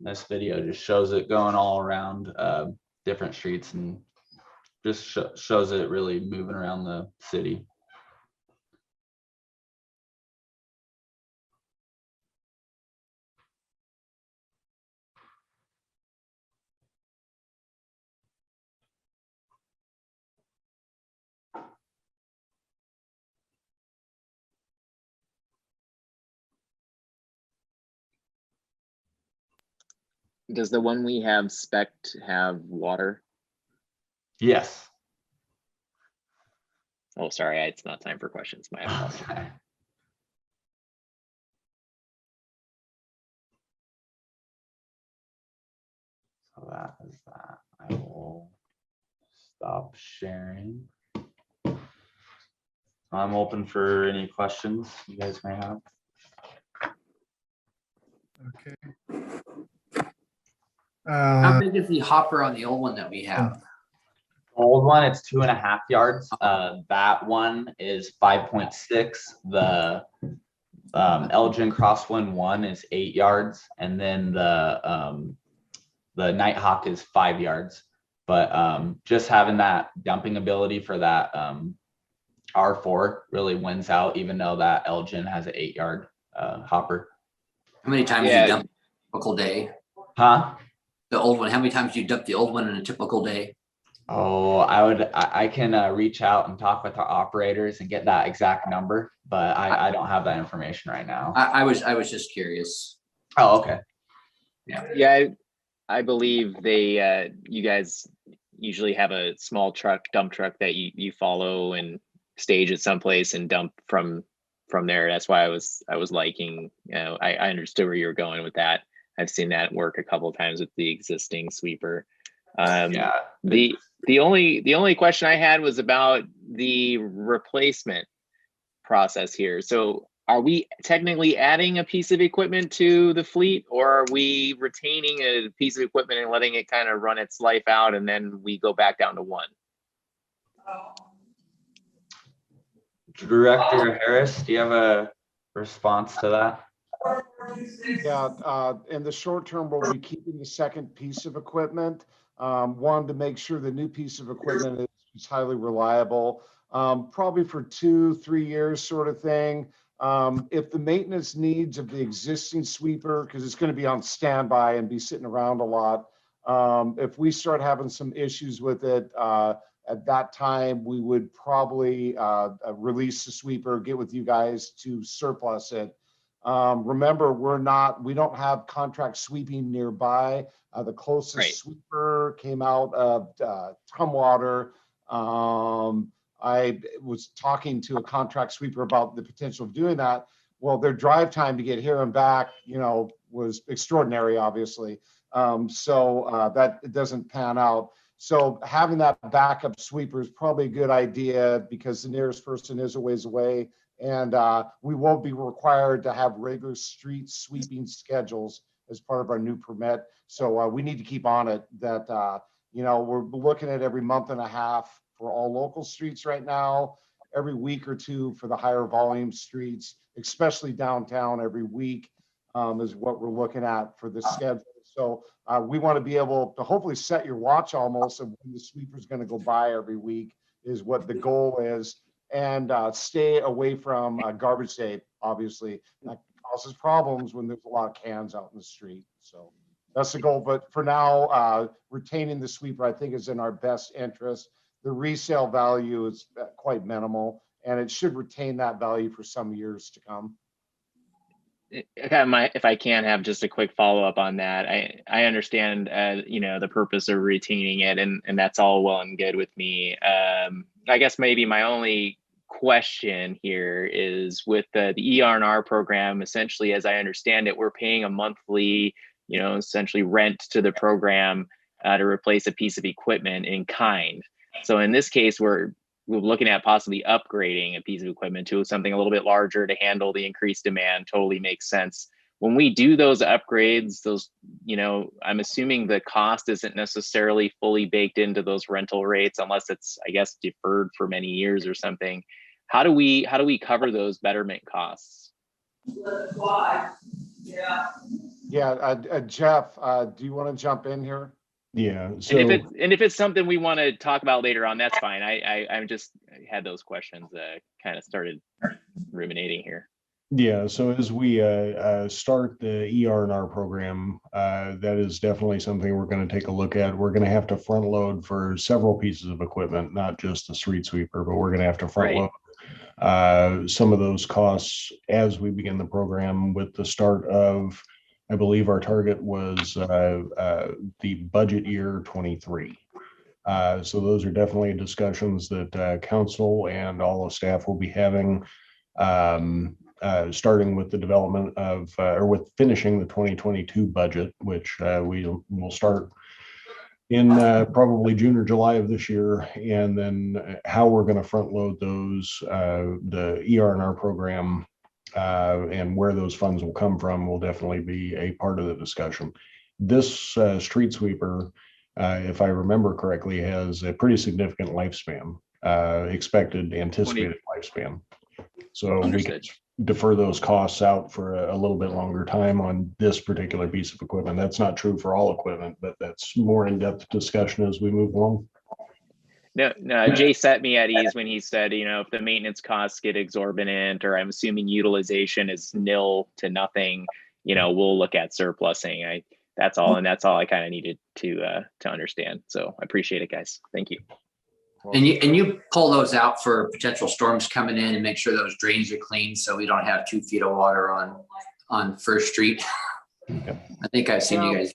This video just shows it going all around different streets and just shows it really moving around the city. Does the one we have spec'd have water? Yes. Oh, sorry, it's not time for questions. My apologies. Okay. So that is that. I will stop sharing. I'm open for any questions you guys may have. Okay. How big is the hopper on the old one that we have? Old one, it's 2.5 yards. That one is 5.6. The Elgin Crosswind 1 is 8 yards, and then the Nighthawk is 5 yards. But just having that dumping ability for that R4 really wins out, even though that Elgin has an 8-yard hopper. How many times do you dump a typical day? Huh? The old one, how many times do you dump the old one in a typical day? Oh, I can reach out and talk with our operators and get that exact number, but I don't have that information right now. I was just curious. Oh, okay. Yeah, I believe you guys usually have a small dump truck that you follow and stage at someplace and dump from there. That's why I was liking, I understood where you were going with that. I've seen that work a couple of times with the existing sweeper. Yeah. The only question I had was about the replacement process here. So are we technically adding a piece of equipment to the fleet, or are we retaining a piece of equipment and letting it kind of run its life out and then we go back down to one? Director Harris, do you have a response to that? Yeah, in the short term, we'll be keeping the second piece of equipment. One, to make sure the new piece of equipment is highly reliable, probably for 2-3 years sort of thing. If the maintenance needs of the existing sweeper, because it's going to be on standby and be sitting around a lot, if we start having some issues with it, at that time, we would probably release the sweeper, get with you guys to surplus it. Remember, we don't have contract sweeping nearby. The closest sweeper came out of Tumwater. I was talking to a contract sweeper about the potential of doing that. Well, their drive time to get here and back, was extraordinary, obviously. So that it doesn't pan out. So having that backup sweeper is probably a good idea because the nearest person is a ways away. And we won't be required to have regular street sweeping schedules as part of our new permit. So we need to keep on it that, we're looking at every month and a half for all local streets right now, every week or two for the higher volume streets, especially downtown every week is what we're looking at for the schedule. So we want to be able to hopefully set your watch almost of when the sweeper is going to go by every week is what the goal is. And stay away from garbage day, obviously. That causes problems when there's a lot of cans out in the street. So that's the goal. But for now, retaining the sweeper, I think, is in our best interest. the resale value is quite minimal, and it should retain that value for some years to come. If I can have just a quick follow up on that, I understand, the purpose of retaining it, and that's all well and good with me. I guess maybe my only question here is with the ER&R program. Essentially, as I understand it, we're paying a monthly, essentially rent to the program to replace a piece of equipment in kind. So in this case, we're looking at possibly upgrading a piece of equipment to something a little bit larger to handle the increased demand. Totally makes sense. When we do those upgrades, I'm assuming the cost isn't necessarily fully baked into those rental rates unless it's, I guess, deferred for many years or something. How do we cover those betterment costs? Jeff, do you want to jump in here? Yeah. So And if it's something we want to talk about later on, that's fine. I just had those questions kind of started ruminating here. yeah, so as we start the ER&R program, that is definitely something we're going to take a look at. We're going to have to front load for several pieces of equipment, not just the street sweeper, but we're going to have to front load some of those costs as we begin the program with the start of, I believe our target was the budget year 23. So those are definitely discussions that council and all of staff will be having, starting with the development of, or with finishing the 2022 budget, which we will start in probably June or July of this year. And then how we're going to front load those, the ER&R program, and where those funds will come from will definitely be a part of the discussion. This street sweeper, if I remember correctly, has a pretty significant lifespan, anticipated lifespan. So we can defer those costs out for a little bit longer time on this particular piece of equipment. That's not true for all equipment, but that's more in-depth discussion as we move along. No, Jay set me at ease when he said, if the maintenance costs get exorbitant, or I'm assuming utilization is nil to nothing, we'll look at surplusing. That's all I kind of needed to understand. So I appreciate it, guys. Thank you. And you pull those out for potential storms coming in and make sure those drains are clean so we don't have 2 feet of water on First Street. I think I've seen you guys.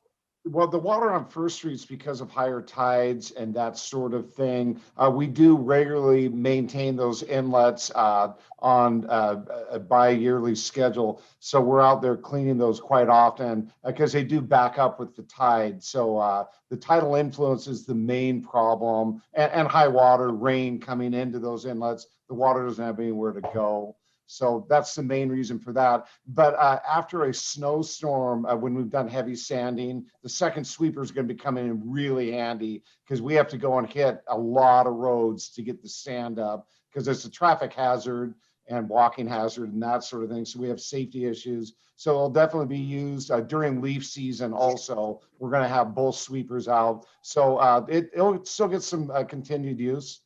Well, the water on First Street is because of higher tides and that sort of thing. We do regularly maintain those inlets on a bi-yearly schedule. So we're out there cleaning those quite often because they do back up with the tide. So the tidal influence is the main problem, and high water, rain coming into those inlets. The water doesn't have anywhere to go. So that's the main reason for that. But after a snowstorm, when we've done heavy sanding, the second sweeper is going to be coming in really handy because we have to go and hit a lot of roads to get the sand up because it's a traffic hazard and walking hazard and that sort of thing. So we have safety issues. So it'll definitely be used during leaf season also. We're going to have both sweepers out. So it'll still get some continued use.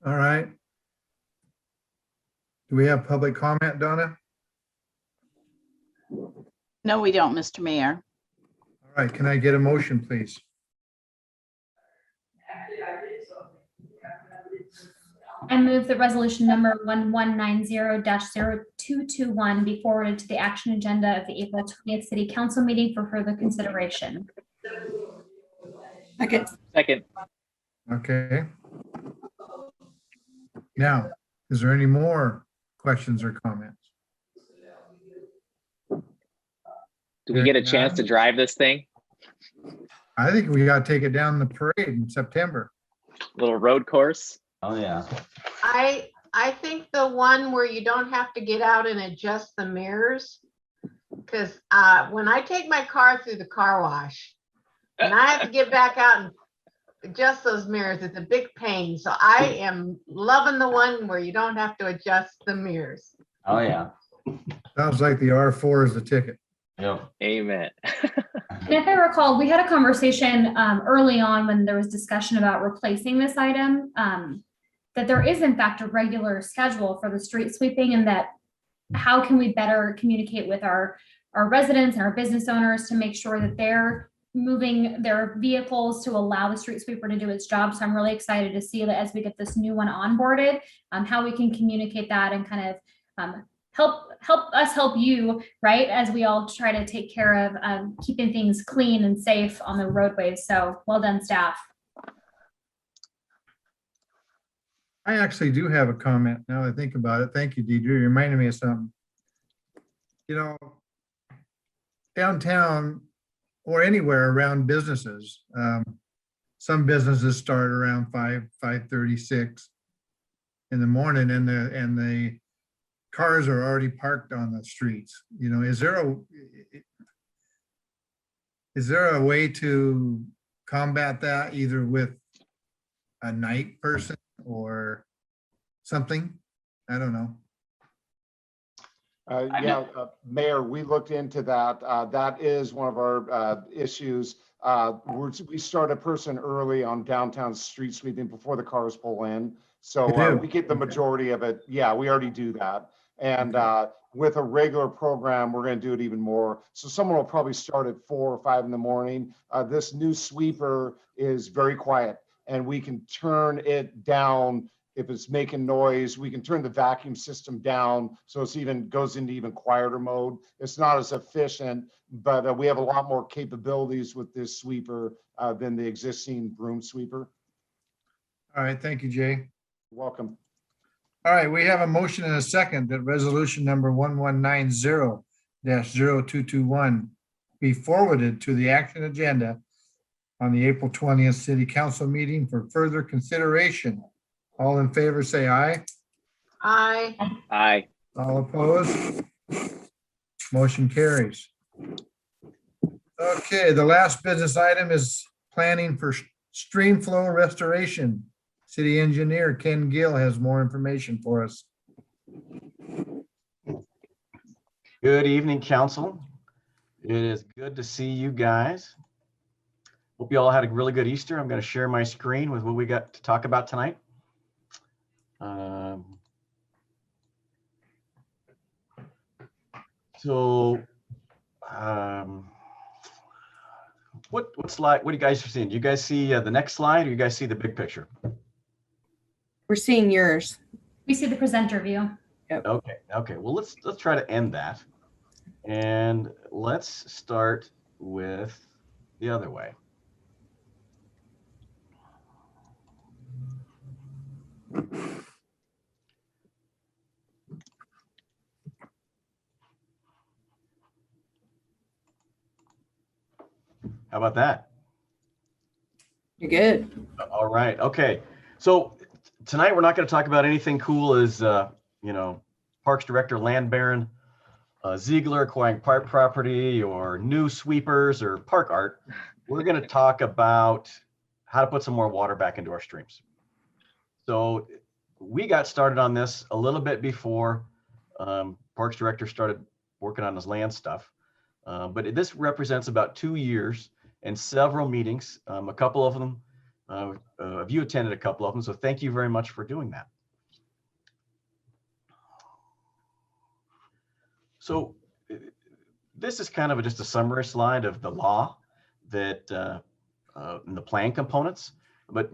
All right. Do we have public comment, Donna? No, we don't, Mr. Mayor. All right, can I get a motion, please? I move that resolution number 1190-0221 be forwarded to the action agenda of the April 20th City Council meeting for further consideration. Second. Okay. Now, is there any more questions or comments? Do we get a chance to drive this thing? I think we got to take it down the parade in September. Little road course. Oh, yeah. I think the one where you don't have to get out and adjust the mirrors, because when I take my car through the car wash and I have to get back out and adjust those mirrors, it's a big pain. So I am loving the one where you don't have to adjust the mirrors. Oh, yeah. Sounds like the R4 is the ticket. Yep. Amen. And if I recall, we had a conversation early on when there was discussion about replacing this item, that there is in fact a regular schedule for the street sweeping, and that how can we better communicate with our residents and our business owners to make sure that they're moving their vehicles to allow the street sweeper to do its job. So I'm really excited to see that as we get this new one onboarded, how we can communicate that and kind of help us help you, right? As we all try to take care of keeping things clean and safe on the roadways. So well done, staff. I actually do have a comment now that I think about it. Thank you, Deidre. You reminded me of something. You know, downtown or anywhere around businesses, some businesses start around 5:36 in the morning, and the cars are already parked on the streets. You know, is there a way to combat that, either with a night person or something? I don't know. Yeah, Mayor, we looked into that. That is one of our issues. We start a person early on downtown street sweeping before the cars pull in. So we get the majority of it. Yeah, we already do that. And with a regular program, we're going to do it even more. So someone will probably start at 4 or 5 in the morning. This new sweeper is very quiet, and we can turn it down. If it's making noise, we can turn the vacuum system down so it's goes into even quieter mode. It's not as efficient, but we have a lot more capabilities with this sweeper than the existing broom sweeper. All right, thank you, Jay. You're welcome. All right, we have a motion and a second that resolution number 1190-0221 be forwarded to the action agenda on the April 20th City Council meeting for further consideration. All in favor, say aye. Aye. Aye. All opposed? Motion carries. Okay, the last business item is planning for stream flow restoration. City Engineer Ken Gill has more information for us. Good evening, council. It is good to see you guys. Hope you all had a really good Easter. I'm going to share my screen with what we got to talk about tonight. What slide? What do you guys are seeing? Do you guys see the next slide, or you guys see the big picture? We're seeing yours. We see the presenter view. Okay. Well, let's try to end that, and let's start with the other way. How about that? You're good. All right. Okay. So tonight we're not going to talk about anything cool as Parks Director Land Baron Ziegler acquiring park property or new sweepers or park art. We're going to talk about how to put some more water back into our streams. So we got started on this a little bit before Parks Director started working on his land stuff. But this represents about 2 years and several meetings. A couple of them, you attended a couple of them. So thank you very much for doing that. So this is kind of just a summary slide of the law that and the plan components. But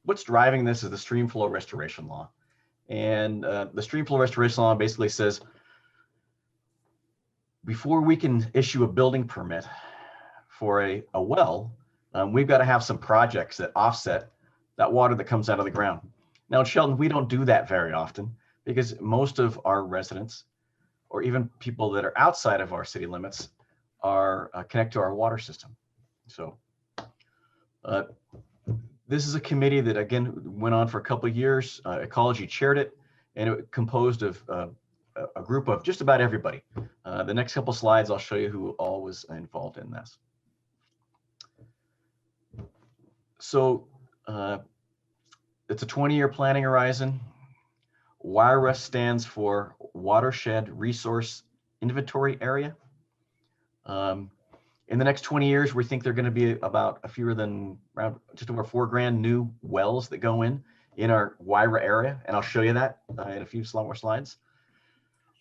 what's driving this is the stream flow restoration law. And the stream flow restoration law basically says, before we can issue a building permit for a well, we've got to have some projects that offset that water that comes out of the ground. Now in Shelton, we don't do that very often because most of our residents, or even people that are outside of our city limits, are connected to our water system. So this is a committee that, again, went on for a couple of years. Ecology chaired it, and it composed of a group of just about everybody. The next couple of slides, I'll show you who all was involved in this. So it's a 20-year planning horizon. WIRES stands for Watershed Resource Inventory Area. In the next 20 years, we think there are going to be about around just over 4 grand new wells that go in our WIRA area, and I'll show you that in a few more slides.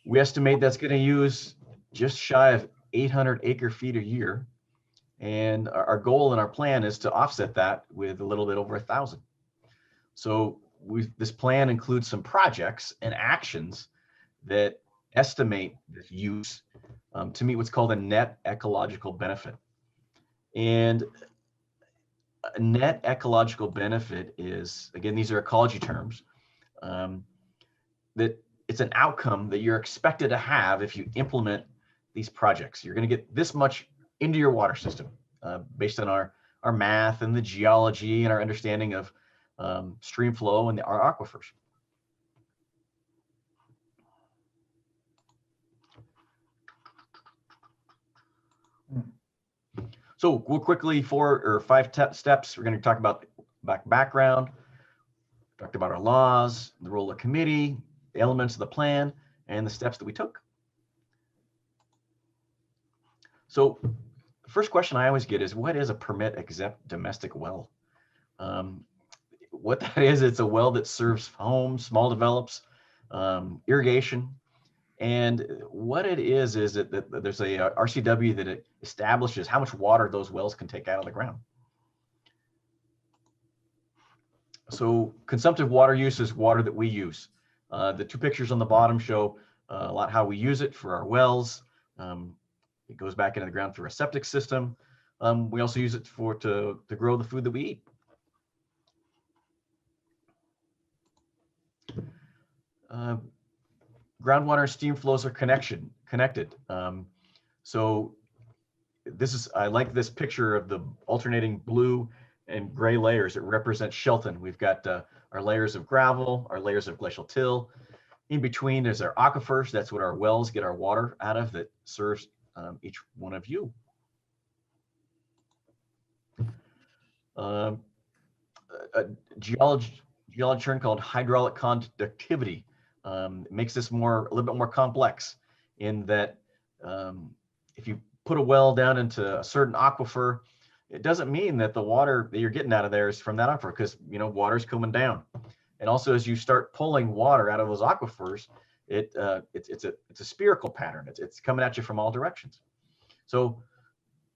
We estimate that's going to use just shy of 800 acre feet a year, And our goal and our plan is to offset that with a little bit over 1,000. So this plan includes some projects and actions that estimate this use to meet what's called a net ecological benefit. And a net ecological benefit is, again, these are ecology terms, that it's an outcome that you're expected to have if you implement these projects. You're going to get this much into your water system based on our math and the geology and our understanding of stream flow and our aquifers. So we'll quickly 4 or 5 steps. We're going to talk about background, talked about our laws, the role of the committee, the elements of the plan, and the steps that we took. So the first question I always get is, what is a permit exempt domestic well? What that is, it's a well that serves homes, small develops, irrigation. And what it is that there's a RCW that it establishes how much water those wells can take out of the ground. So consumptive water use is water that we use. The 2 pictures on the bottom show a lot how we use it for our wells. It goes back into the ground through a septic system. We also use it to grow the food that we eat. Groundwater and steam flows are connected. So I like this picture of the alternating blue and gray layers that represent Shelton. We've got our layers of gravel, our layers of glacial till. In between is our aquifers. That's what our wells get our water out of, that serves each one of you. A geology term called hydraulic conductivity makes this a little bit more complex, in that if you put a well down into a certain aquifer, it doesn't mean that the water that you're getting out of there is from that aquifer, because water's coming down. And also, as you start pulling water out of those aquifers, it's a spherical pattern. It's coming at you from all directions. So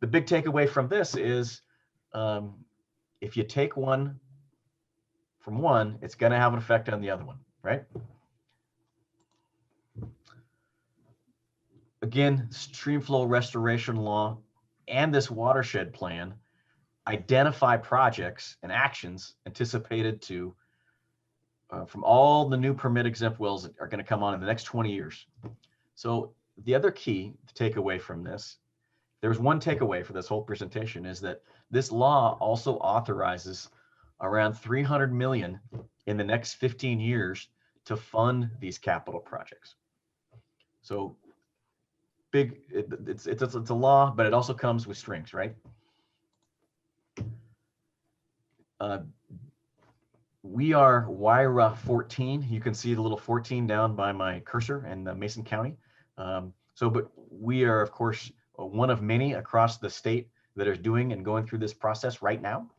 the big takeaway from this is, if you take one from one, it's going to have an effect on the other one, right? Again, stream flow restoration law and this watershed plan identify projects and actions anticipated to from all the new permit exempt wells that are going to come on in the next 20 years. So the other key to take away from this, there's one takeaway for this whole presentation, is that this law also authorizes around 300 million in the next 15 years to fund these capital projects. So big, it's a law, but it also comes with strings, right? We are WIRA 14. You can see the little 14 down by my cursor in Mason County. But we are, of course, one of many across the state that are doing and going through this process right now.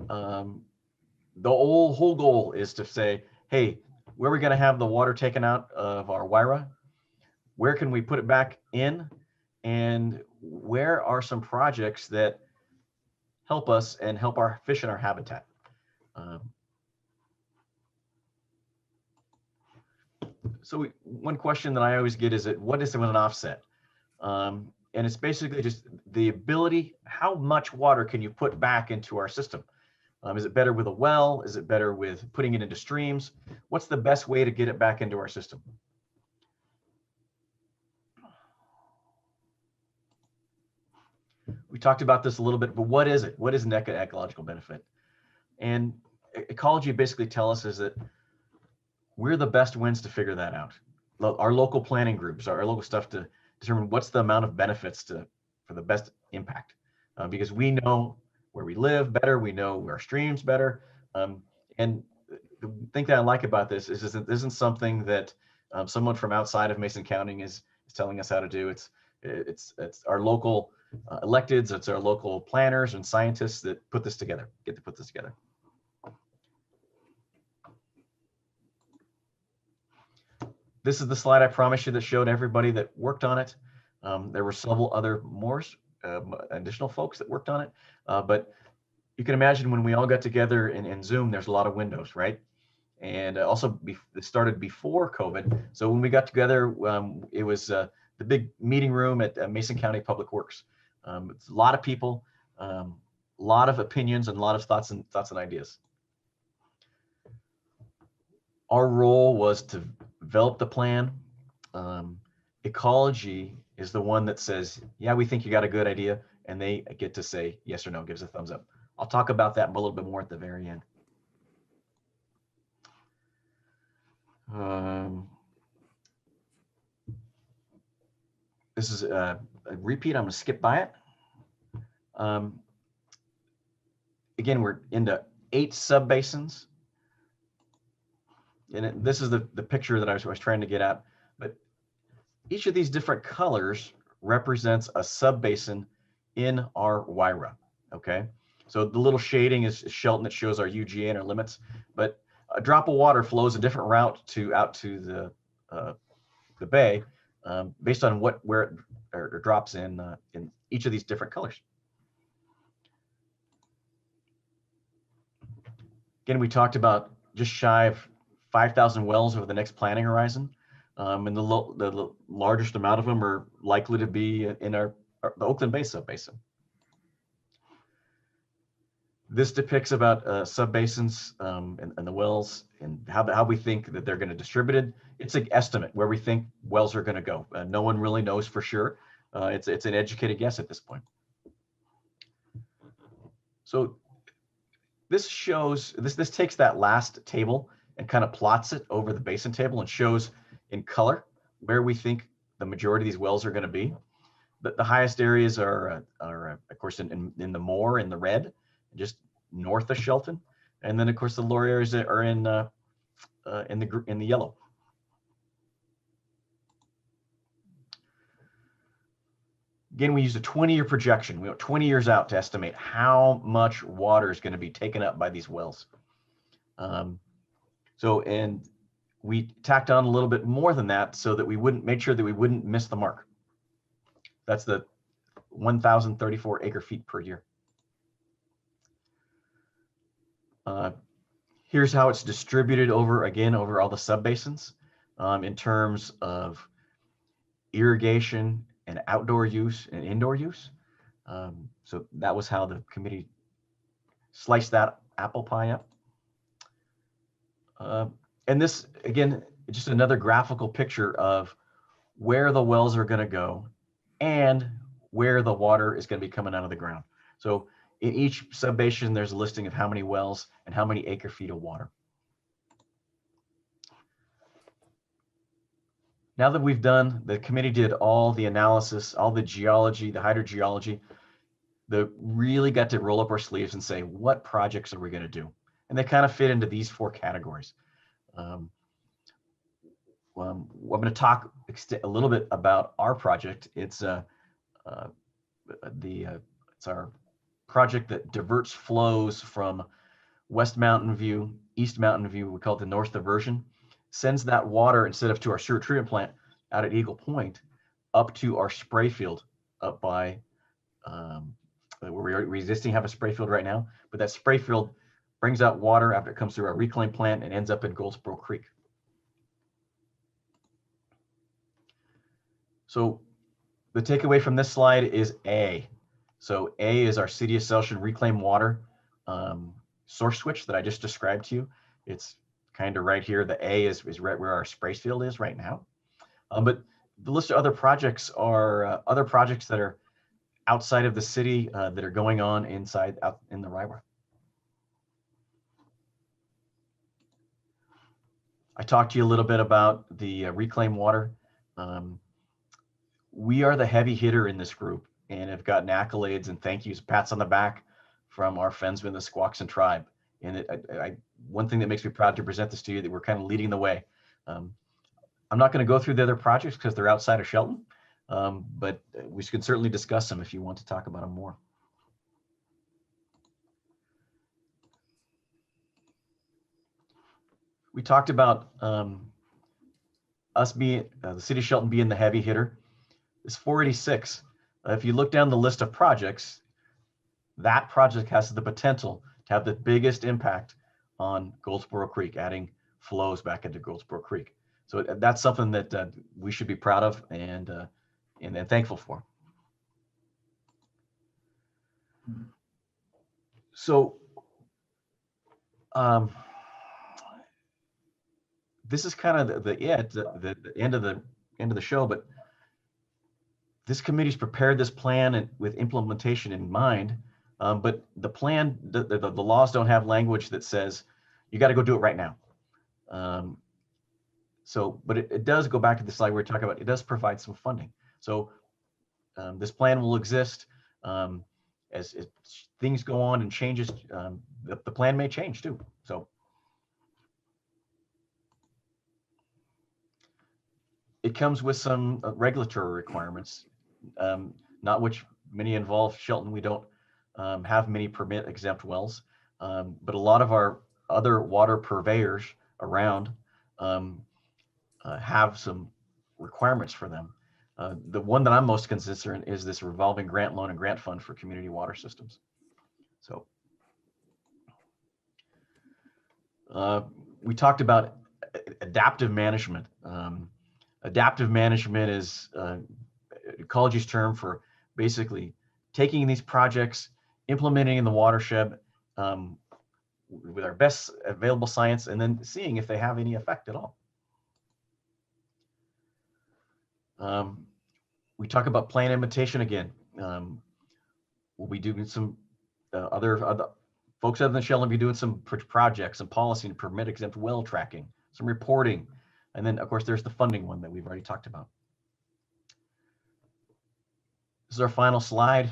The whole goal is to say, hey, where are we going to have the water taken out of our WIRA? Where can we put it back in? And where are some projects that help us and help our fish and our habitat? One question that I always get is, what is an offset? And it's basically just the ability, how much water can you put back into our system? Is it better with a well? Is it better with putting it into streams? What's the best way to get it back into our system? We talked about this a little bit, but what is it? What is an ecological benefit? And ecology basically tells us is that we're the best ones to figure that out. Our local planning groups, our local stuff, to determine what's the amount of benefits for the best impact. Because we know where we live better, we know our streams better. And the thing that I like about this is that this isn't something that someone from outside of Mason County is telling us how to do. It's our local electeds, it's our local planners and scientists that put this together, get to put this together. This is the slide I promised you that showed everybody that worked on it. There were several other more additional folks that worked on it, but you can imagine when we all got together in Zoom, there's a lot of windows, right? And also it started before COVID. So when we got together, it was the big meeting room at Mason County Public Works. It's a lot of people, a lot of opinions, and a lot of thoughts and ideas. Our role was to develop the plan. Ecology is the one that says, yeah, we think you got a good idea, and they get to say yes or no, gives a thumbs up. I'll talk about that a little bit more at the very end. This is a repeat. I'm going to skip by it. Again, we're into 8 subbasins. And this is the picture that I was trying to get at. But each of these different colors represents a subbasin in our WIRA, okay? So the little shading is Shelton that shows our UGA and our limits, but a drop of water flows a different route out to the bay based on where it drops in each of these different colors. Again, we talked about just shy of 5,000 wells over the next planning horizon, and the largest amount of them are likely to be in the Oakland Bay subbasin. This depicts about subbasins and the wells and how we think that they're going to distributed. It's an estimate where we think wells are going to go. No one really knows for sure. It's an educated guess at this point. So this shows, this takes that last table and kind of plots it over the basin table and shows in color where we think the majority of these wells are going to be. The highest areas are of course in the Moore in the red, just north of Shelton, and then of course the lower areas are in the yellow. Again, we use a 20-year projection. We went 20 years out to estimate how much water is going to be taken up by these wells. And we tacked on a little bit more than that so that we wouldn't make sure that we wouldn't miss the mark. That's the 1,034 acre feet per year. Here's how it's distributed over all the subbasins in terms of irrigation and outdoor use and indoor use. So that was how the committee sliced that apple pie up. And this, again, just another graphical picture of where the wells are going to go and where the water is going to be coming out of the ground. So in each subbasin, there's a listing of how many wells and how many acre feet of water. Now that we've done, the committee did all the analysis, all the geology, the hydrogeology, really got to roll up our sleeves and say, what projects are we going to do? And they kind of fit into these 4 categories. I'm going to talk a little bit about our project. It's our project that diverts flows from West Mountain View, East Mountain View, we call it the North Diversion, sends that water instead of to our sewer treatment plant out at Eagle Point up to our spray field up by where we existing have a spray field right now, but that spray field brings out water after it comes through our reclaim plant and ends up in Goldsboro Creek. So the takeaway from this slide is A. So A is our City of Shelton reclaim water source switch that I just described to you. It's kind of right here. The A is right where our spray field is right now. But the list of other projects are other projects that are outside of the city that are going on out in the RIWA. I talked to you a little bit about the reclaim water. We are the heavy hitter in this group and have gotten accolades and thank yous, pats on the back from our Fensmen, the Squaxin tribe. And one thing that makes me proud to present this to you, that we're kind of leading the way. I'm not going to go through the other projects because they're outside of Shelton, but we can certainly discuss them if you want to talk about them more. We talked about us being, the city of Shelton being the heavy hitter, is 486. If you look down the list of projects, that project has the potential to have the biggest impact on Goldsboro Creek, adding flows back into Goldsboro Creek. So that's something that we should be proud of and thankful for. So this is kind of the end of the show, but this committee's prepared this plan with implementation in mind. But the plan, the laws don't have language that says you got to go do it right now. But it does go back to the slide we were talking about. It does provide some funding. So this plan will exist as things go on and changes. The plan may change too. So it comes with some regulatory requirements, not which many involve Shelton. We don't have many permit exempt wells, but a lot of our other water purveyors around have some requirements for them. The one that I'm most concerned is this revolving grant loan and grant fund for community water systems. So we talked about adaptive management. Adaptive management is ecology's term for basically taking these projects, implementing in the watershed with our best available science, and then seeing if they have any effect at all. We talk about plan imitation again. We'll be doing some other folks other than Shelton will be doing some projects, some policy and permit exempt well tracking, some reporting. And then, of course, there's the funding one that we've already talked about. This is our final slide.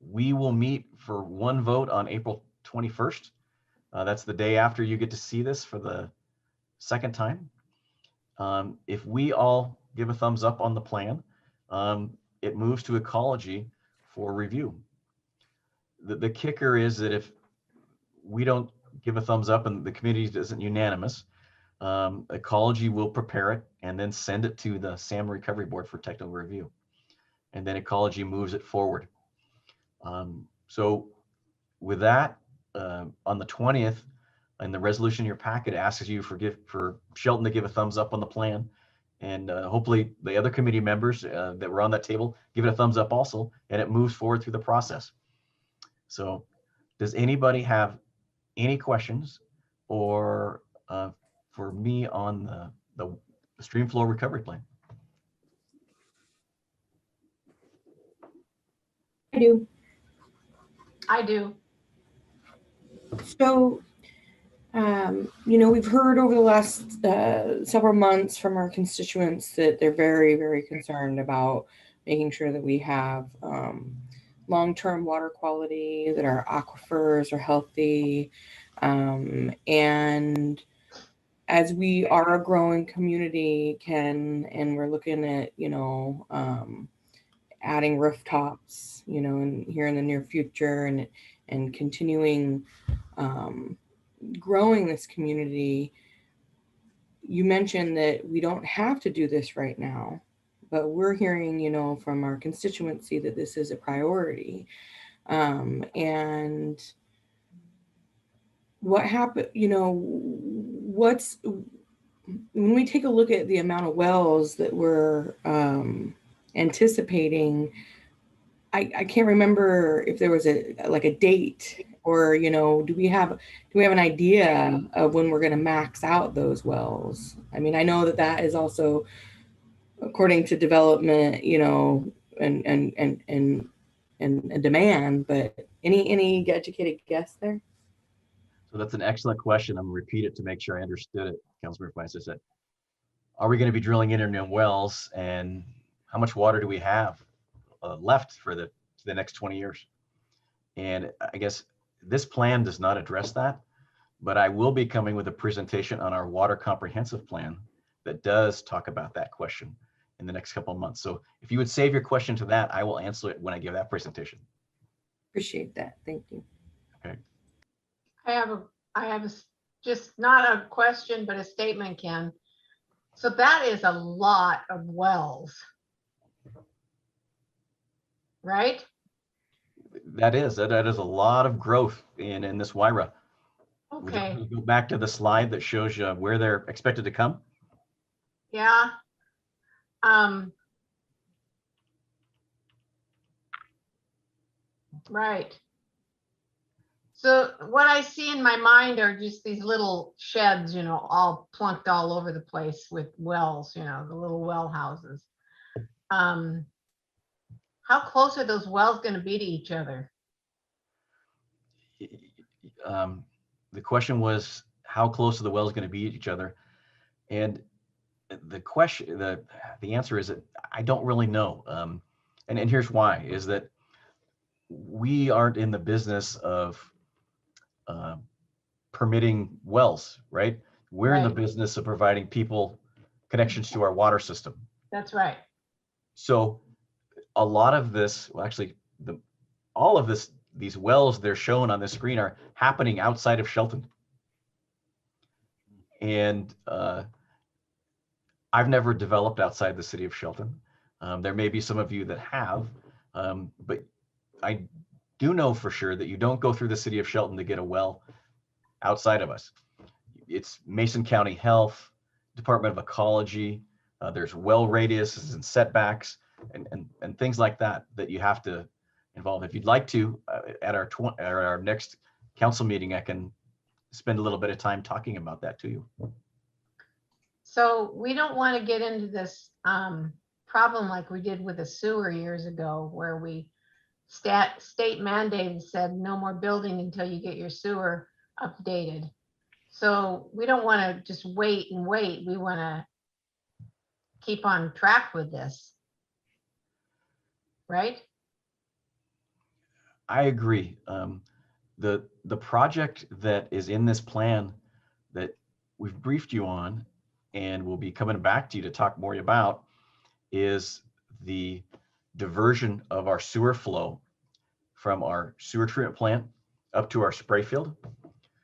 We will meet for one vote on April 21st. That's the day after you get to see this for the second time. If we all give a thumbs up on the plan, it moves to ecology for review. The kicker is that if we don't give a thumbs up and the committee isn't unanimous, ecology will prepare it and then send it to the Salmon Recovery Board for technical review. And then ecology moves it forward. So with that, on the 20th, in the resolution in your packet asks you for Shelton to give a thumbs up on the plan. And hopefully the other committee members that were on that table give it a thumbs up also, and it moves forward through the process. So does anybody have any questions or for me on the stream flow recovery plan? I do. I do. So, we've heard over the last several months from our constituents that they're very, very concerned about making sure that we have long-term water quality, that our aquifers are healthy. And as we are a growing community, and we're looking at, adding rooftops, here in the near future and continuing growing this community. You mentioned that we don't have to do this right now, but we're hearing, from our constituency that this is a priority. And what happened, when we take a look at the amount of wells that we're anticipating, I can't remember if there was a date or, do we have an idea of when we're going to max out those wells? I mean, I know that is also according to development, and demand, but any educated guess there? So that's an excellent question. I'm gonna repeat it to make sure I understood it. Councilmember Feinstein said, are we going to be drilling in wells, and how much water do we have left for the next 20 years? And I guess this plan does not address that, but I will be coming with a presentation on our water comprehensive plan that does talk about that question in the next couple of months. So if you would save your question to that, I will answer it when I give that presentation. Appreciate that. Thank you. Okay. I have just not a question, but a statement, Ken. So that is a lot of wells. Right? That is a lot of growth in this WIRA. Would you Okay, please go back to the slide that shows you where they're expected to come? yeah. Right. So what I see in my mind are just these little sheds, all plunked all over the place with wells, the little well houses. How close are those wells going to be to each other? The question was, how close are the wells going to be to each other? And the answer is that I don't really know. And here's why, is that we aren't in the business of permitting wells, right? We're in the Right. business of providing people connections to our water system. That's right. So a lot of this, well, actually, all of these wells they're shown on the screen are happening outside of Shelton. And I've never developed outside the city of Shelton. There may be some of you that have, but I do know for sure that you don't go through the city of Shelton to get a well outside of us. It's Mason County Health, Department of Ecology. There's well radiuses and setbacks and things like that you have to involve. If you'd like to, at our next council meeting, I can spend a little bit of time talking about that to you. So we don't want to get into this problem like we did with the sewer years ago, where state mandated said no more building until you get your sewer updated. So we don't want to just wait and wait. We want to keep on track with this. Right? I agree. The project that is in this plan that we've briefed you on and we'll be coming back to you to talk more about is the diversion of our sewer flow from our sewer treatment plant up to our spray field.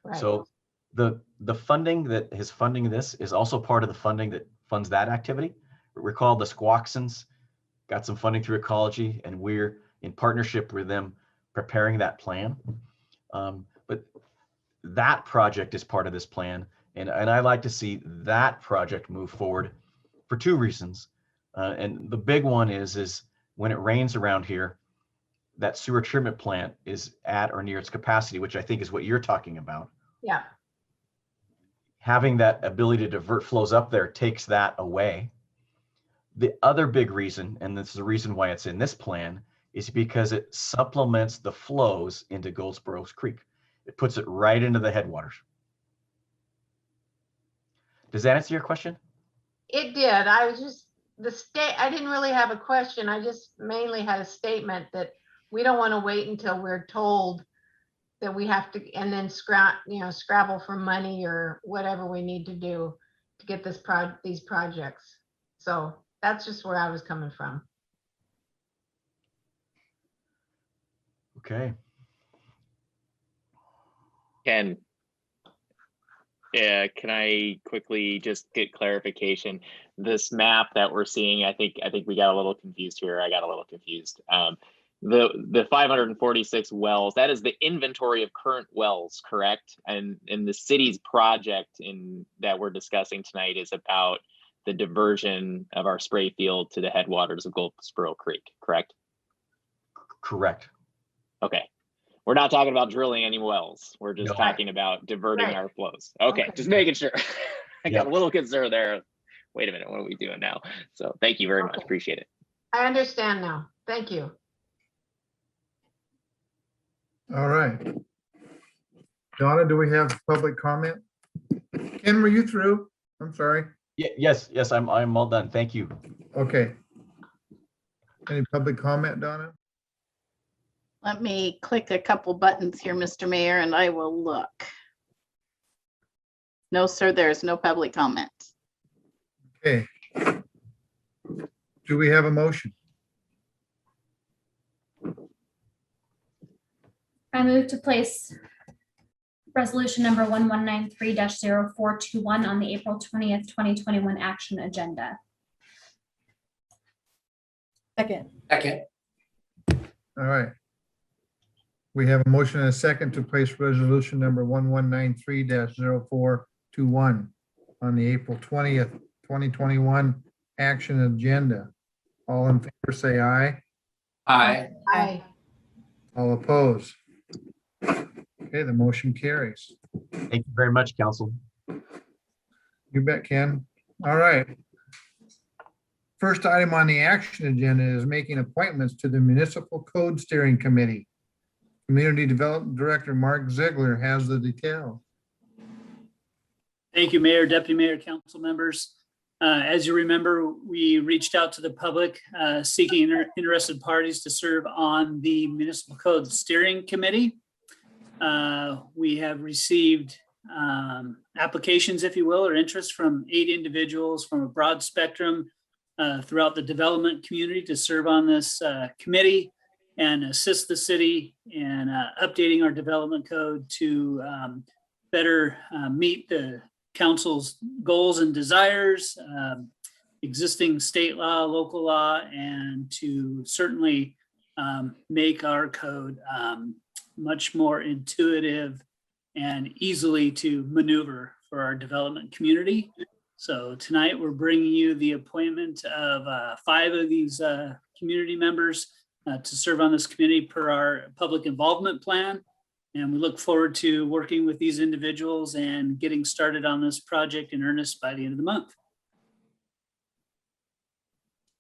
Right. So the funding that is funding this is also part of the funding that funds that activity. Recall the Squaxins got some funding through ecology, and we're in partnership with them preparing that plan. But that project is part of this plan, and I like to see that project move forward for two reasons. And the big one is when it rains around here, that sewer treatment plant is at or near its capacity, which I think is what you're talking about. Yeah. Having that ability to divert flows up there takes that away. The other big reason, and this is the reason why it's in this plan, is because it supplements the flows into Goldsboro's Creek. It puts it right into the headwaters. Does that answer your question? It did. I was just I didn't really have a question. I just mainly had a statement that we don't want to wait until we're told that we have to, and then scrabble for money or whatever we need to do to get these projects. So that's just where I was coming from. Okay. Ken, yeah, can I quickly just get clarification? This map that we're seeing, I think we got a little confused here. I got a little confused. The 546 wells, that is the inventory of current wells, correct? And the city's project that we're discussing tonight is about the diversion of our spray field to the headwaters of Goldsboro Creek, correct? Correct. Okay. We're not talking about drilling any wells. We're just No. talking about diverting Right. our flows. Okay, Okay. just making sure. I got Yep. a little concerned there. Wait a minute, what are we doing now? So thank you very much. Okay. Appreciate it. I understand now. Thank you. All right. Donna, do we have public comment? Ken, were you through? I'm sorry. Yes, I'm all done. Thank you. Okay. Any public comment, Donna? Let me click a couple buttons here, Mr. Mayor, and I will look. No, sir, there's no public comment. Okay. Do we have a motion? I move to place resolution number 1193-0421 on the April 20th, 2021 action agenda. Second. Second. All right. We have a motion and a second to place resolution number 1193-0421 on the April 20th, 2021 action agenda. All in favor, say aye. Aye. Aye. All opposed. Okay, the motion carries. Thank you very much, council. You bet, Ken. All right. First item on the action agenda is making appointments to the Municipal Code Steering Committee. Community Development Director Mark Ziegler has the detail. Thank you, Mayor, Deputy Mayor, council members. As you remember, we reached out to the public seeking interested parties to serve on the Municipal Code Steering Committee. We have received applications, if you will, or interest from 8 individuals from a broad spectrum throughout the development community to serve on this committee and assist the city in updating our development code to better meet the council's goals and desires, existing state law, local law, and to certainly make our code much more intuitive and easily to maneuver for our development community. So tonight we're bringing you the appointment of 5 of these community members to serve on this committee per our public involvement plan. And we look forward to working with these individuals and getting started on this project in earnest by the end of the month.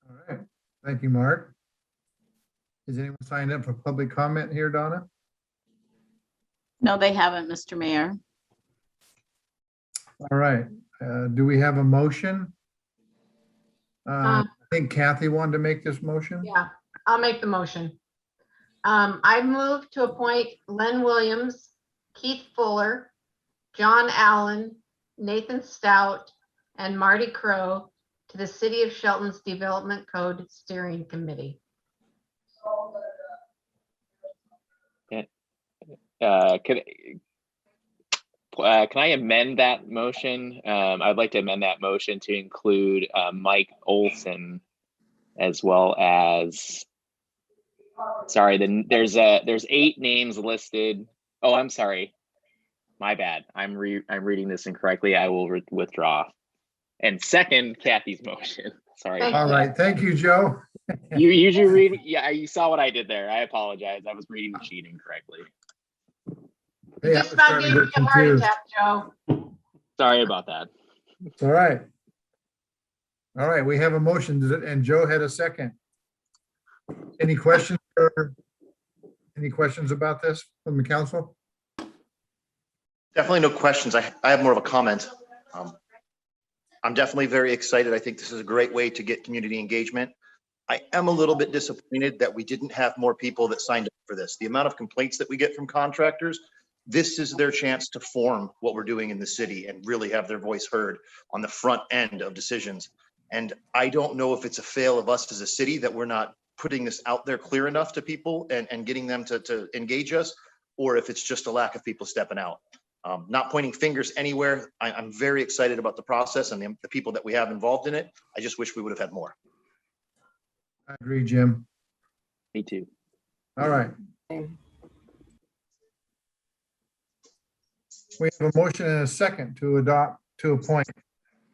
All right. Thank you, Mark. Is anyone signed up for public comment here, Donna? No, they haven't, Mr. Mayor. All right. Do we have a motion? I think Kathy wanted to make this motion. Yeah, I'll make the motion. I move to appoint Len Williams, Keith Fuller, John Allen, Nathan Stout, and Marty Crow to the City of Shelton's Development Code Steering Committee. Can I amend that motion? I'd like to amend that motion to include Mike Olson as well as, sorry, then there's 8 names listed. Oh, I'm sorry. My bad. I'm reading this incorrectly. I will withdraw. And second, Kathy's motion. Sorry. All right. Thank you, Joe. You usually read, yeah, you saw what I did there. I apologize. I was reading the sheet incorrectly. Hey, I was Just about starting gave to me get a heart confused. attack, Joe. Sorry about that. It's all right. All right, we have a motion and Joe had a second. Any questions about this from the council? Definitely no questions. I have more of a comment. I'm definitely very excited. I think this is a great way to get community engagement. I am a little bit disappointed that we didn't have more people that signed up for this. The amount of complaints that we get from contractors, this is their chance to form what we're doing in the city and really have their voice heard on the front end of decisions. And I don't know if it's a fail of us as a city that we're not putting this out there clear enough to people and getting them to engage us, or if it's just a lack of people stepping out. Not pointing fingers anywhere. I'm very excited about the process and the people that we have involved in it. I just wish we would have had more. I agree, Jim. Me too. All right. We have a motion and a second to appoint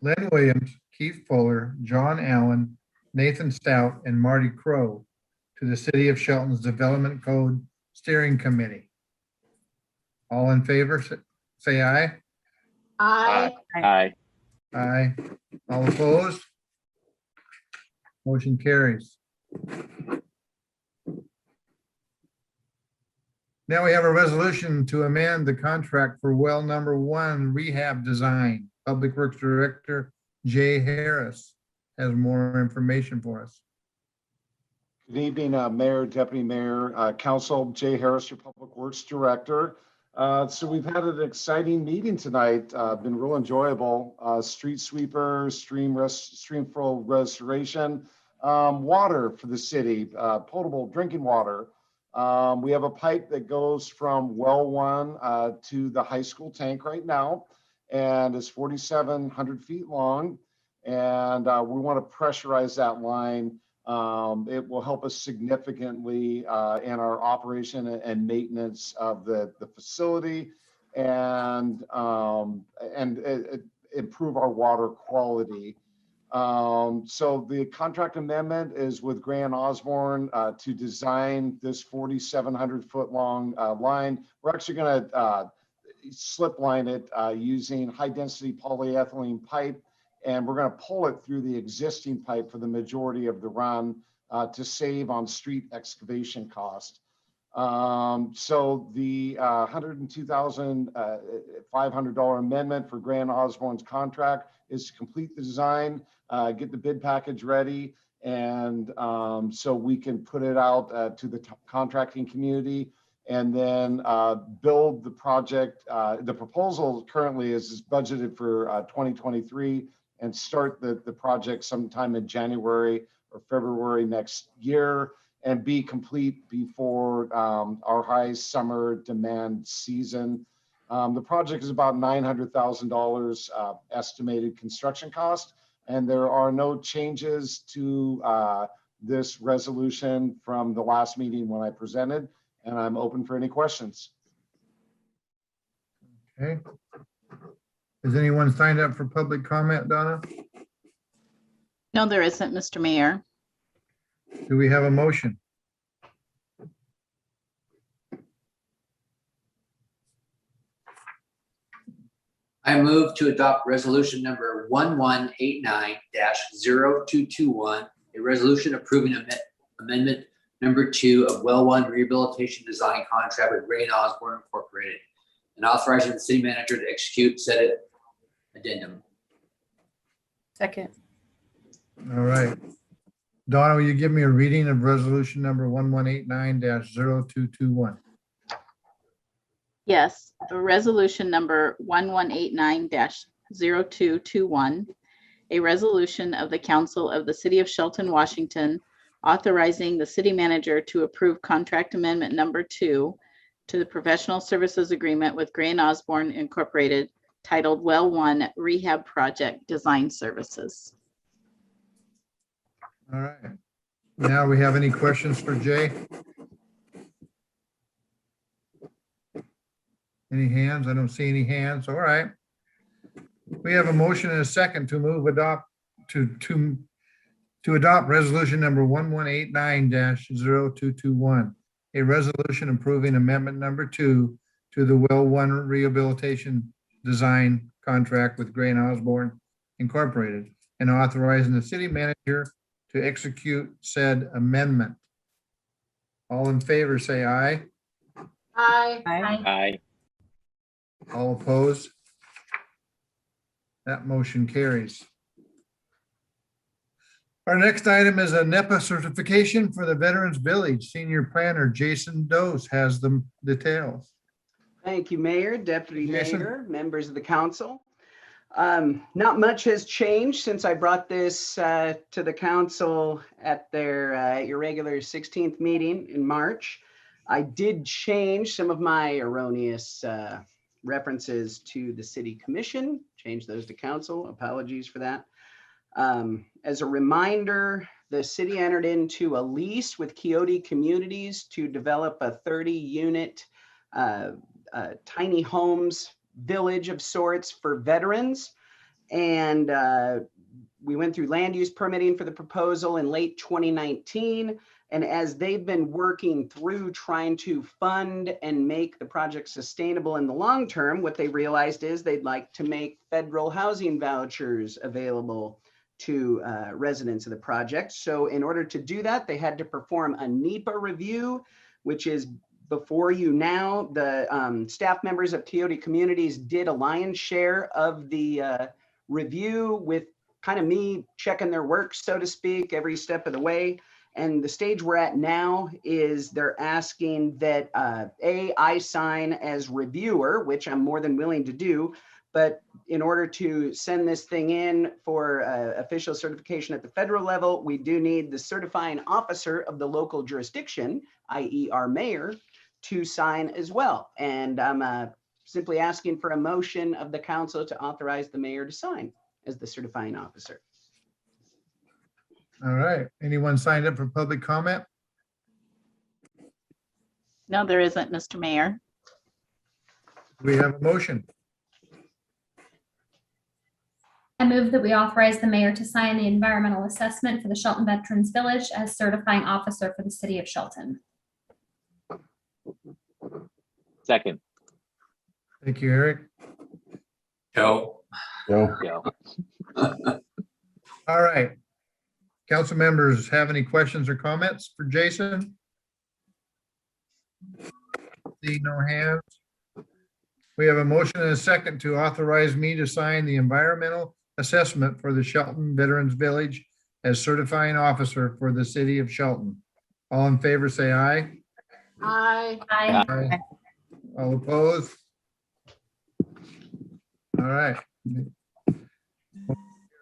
Len Williams, Keith Fuller, John Allen, Nathan Stout, and Marty Crow to the City of Shelton's Development Code Steering Committee. All in favor, say aye. Aye. Aye. Aye. All opposed? Motion carries. Now we have a resolution to amend the contract for well number 1 rehab design. Public Works Director Jay Harris has more information for us. Good evening, Mayor, Deputy Mayor, Council. Jay Harris, your Public Works Director. So we've had an exciting meeting tonight. Been real enjoyable. Street sweeper, stream flow restoration, water for the city, potable drinking water, We have a pipe that goes from well 1 to the high school tank right now, and is 4,700 feet long. And we want to pressurize that line. It will help us significantly in our operation and maintenance of the facility, and improve our water quality. So the contract amendment is with Grant Osborne to design this 4,700 foot long line. We're actually going to slip line it using high density polyethylene pipe, and we're going to pull it through the existing pipe for the majority of the run to save on street excavation cost. So the $102,500 amendment for Grant Osborne's contract is to complete the design, get the bid package ready, and so we can put it out to the contracting community, and then build the project. The proposal currently is budgeted for 2023, and start the project sometime in January or February next year, and be complete before our high summer demand season. The project is about $900,000 estimated construction cost, and there are no changes to this resolution from the last meeting when I presented, and I'm open for any questions. Okay. Has anyone signed up for public comment, Donna? No, there isn't, Mr. Mayor. Do we have a motion? I move to adopt resolution number 1189-0221, a resolution approving amendment number 2 of well 1 rehabilitation design contract with Grant Osborne Incorporated, and authorizing the city manager to execute said addendum. Second. All right. Donna, will you give me a reading of resolution number 1189-0221? Yes, resolution number 1189-0221, a resolution of the Council of the City of Shelton, Washington, authorizing the city manager to approve contract amendment number 2 to the professional services agreement with Grant Osborne Incorporated, titled Well 1 Rehab Project Design Services. All right. Now, we have any questions for Jay? Any hands? I don't see any hands. All right. We have a motion and a second to adopt resolution number 1189-0221, a resolution approving amendment number 2 to the Well 1 Rehabilitation Design Contract with Grant Osborne Incorporated, and authorizing the city manager to execute said amendment. All in favor, say aye. Aye. Aye. All opposed? That motion carries. Our next item is a NEPA certification for the Veterans Village. Senior Planner Jason Dose has the details. Thank you, Mayor, Deputy Jason. Mayor, members of the council. Not much has changed since I brought this to the council at your regular 16th meeting in March. I did change some of my erroneous references to the city commission, change those to council. Apologies for that. As a reminder, the city entered into a lease with Quixote Communities to develop a 30-unit tiny homes village of sorts for veterans. And we went through land use permitting for the proposal in late 2019. And as they've been working through trying to fund and make the project sustainable in the long term, what they realized is they'd like to make federal housing vouchers available to residents of the project. So in order to do that, they had to perform a NEPA review, which is before you now. The staff members of Quixote Communities did a lion's share of the review, with kind of me checking their work, so to speak, every step of the way. And the stage we're at now is they're asking that I sign as reviewer, which I'm more than willing to do, But in order to send this thing in for official certification at the federal level, we do need the certifying officer of the local jurisdiction, i.e. our mayor, to sign as well. And I'm simply asking for a motion of the council to authorize the mayor to sign as the certifying officer. All right. Anyone signed up for public comment? No, there isn't, Mr. Mayor. We have a motion. I move that we authorize the mayor to sign the environmental assessment for the Shelton Veterans Village as certifying officer for the city of Shelton. Second. Thank you, Eric. Joe. Joe. Joe. All right. Council members have any questions or comments for Jason? See no hands. We have a motion and a second to authorize me to sign the environmental assessment for the Shelton Veterans Village as certifying officer for the city of Shelton. All in favor, say aye. Aye. Aye. Aye. All opposed? All right.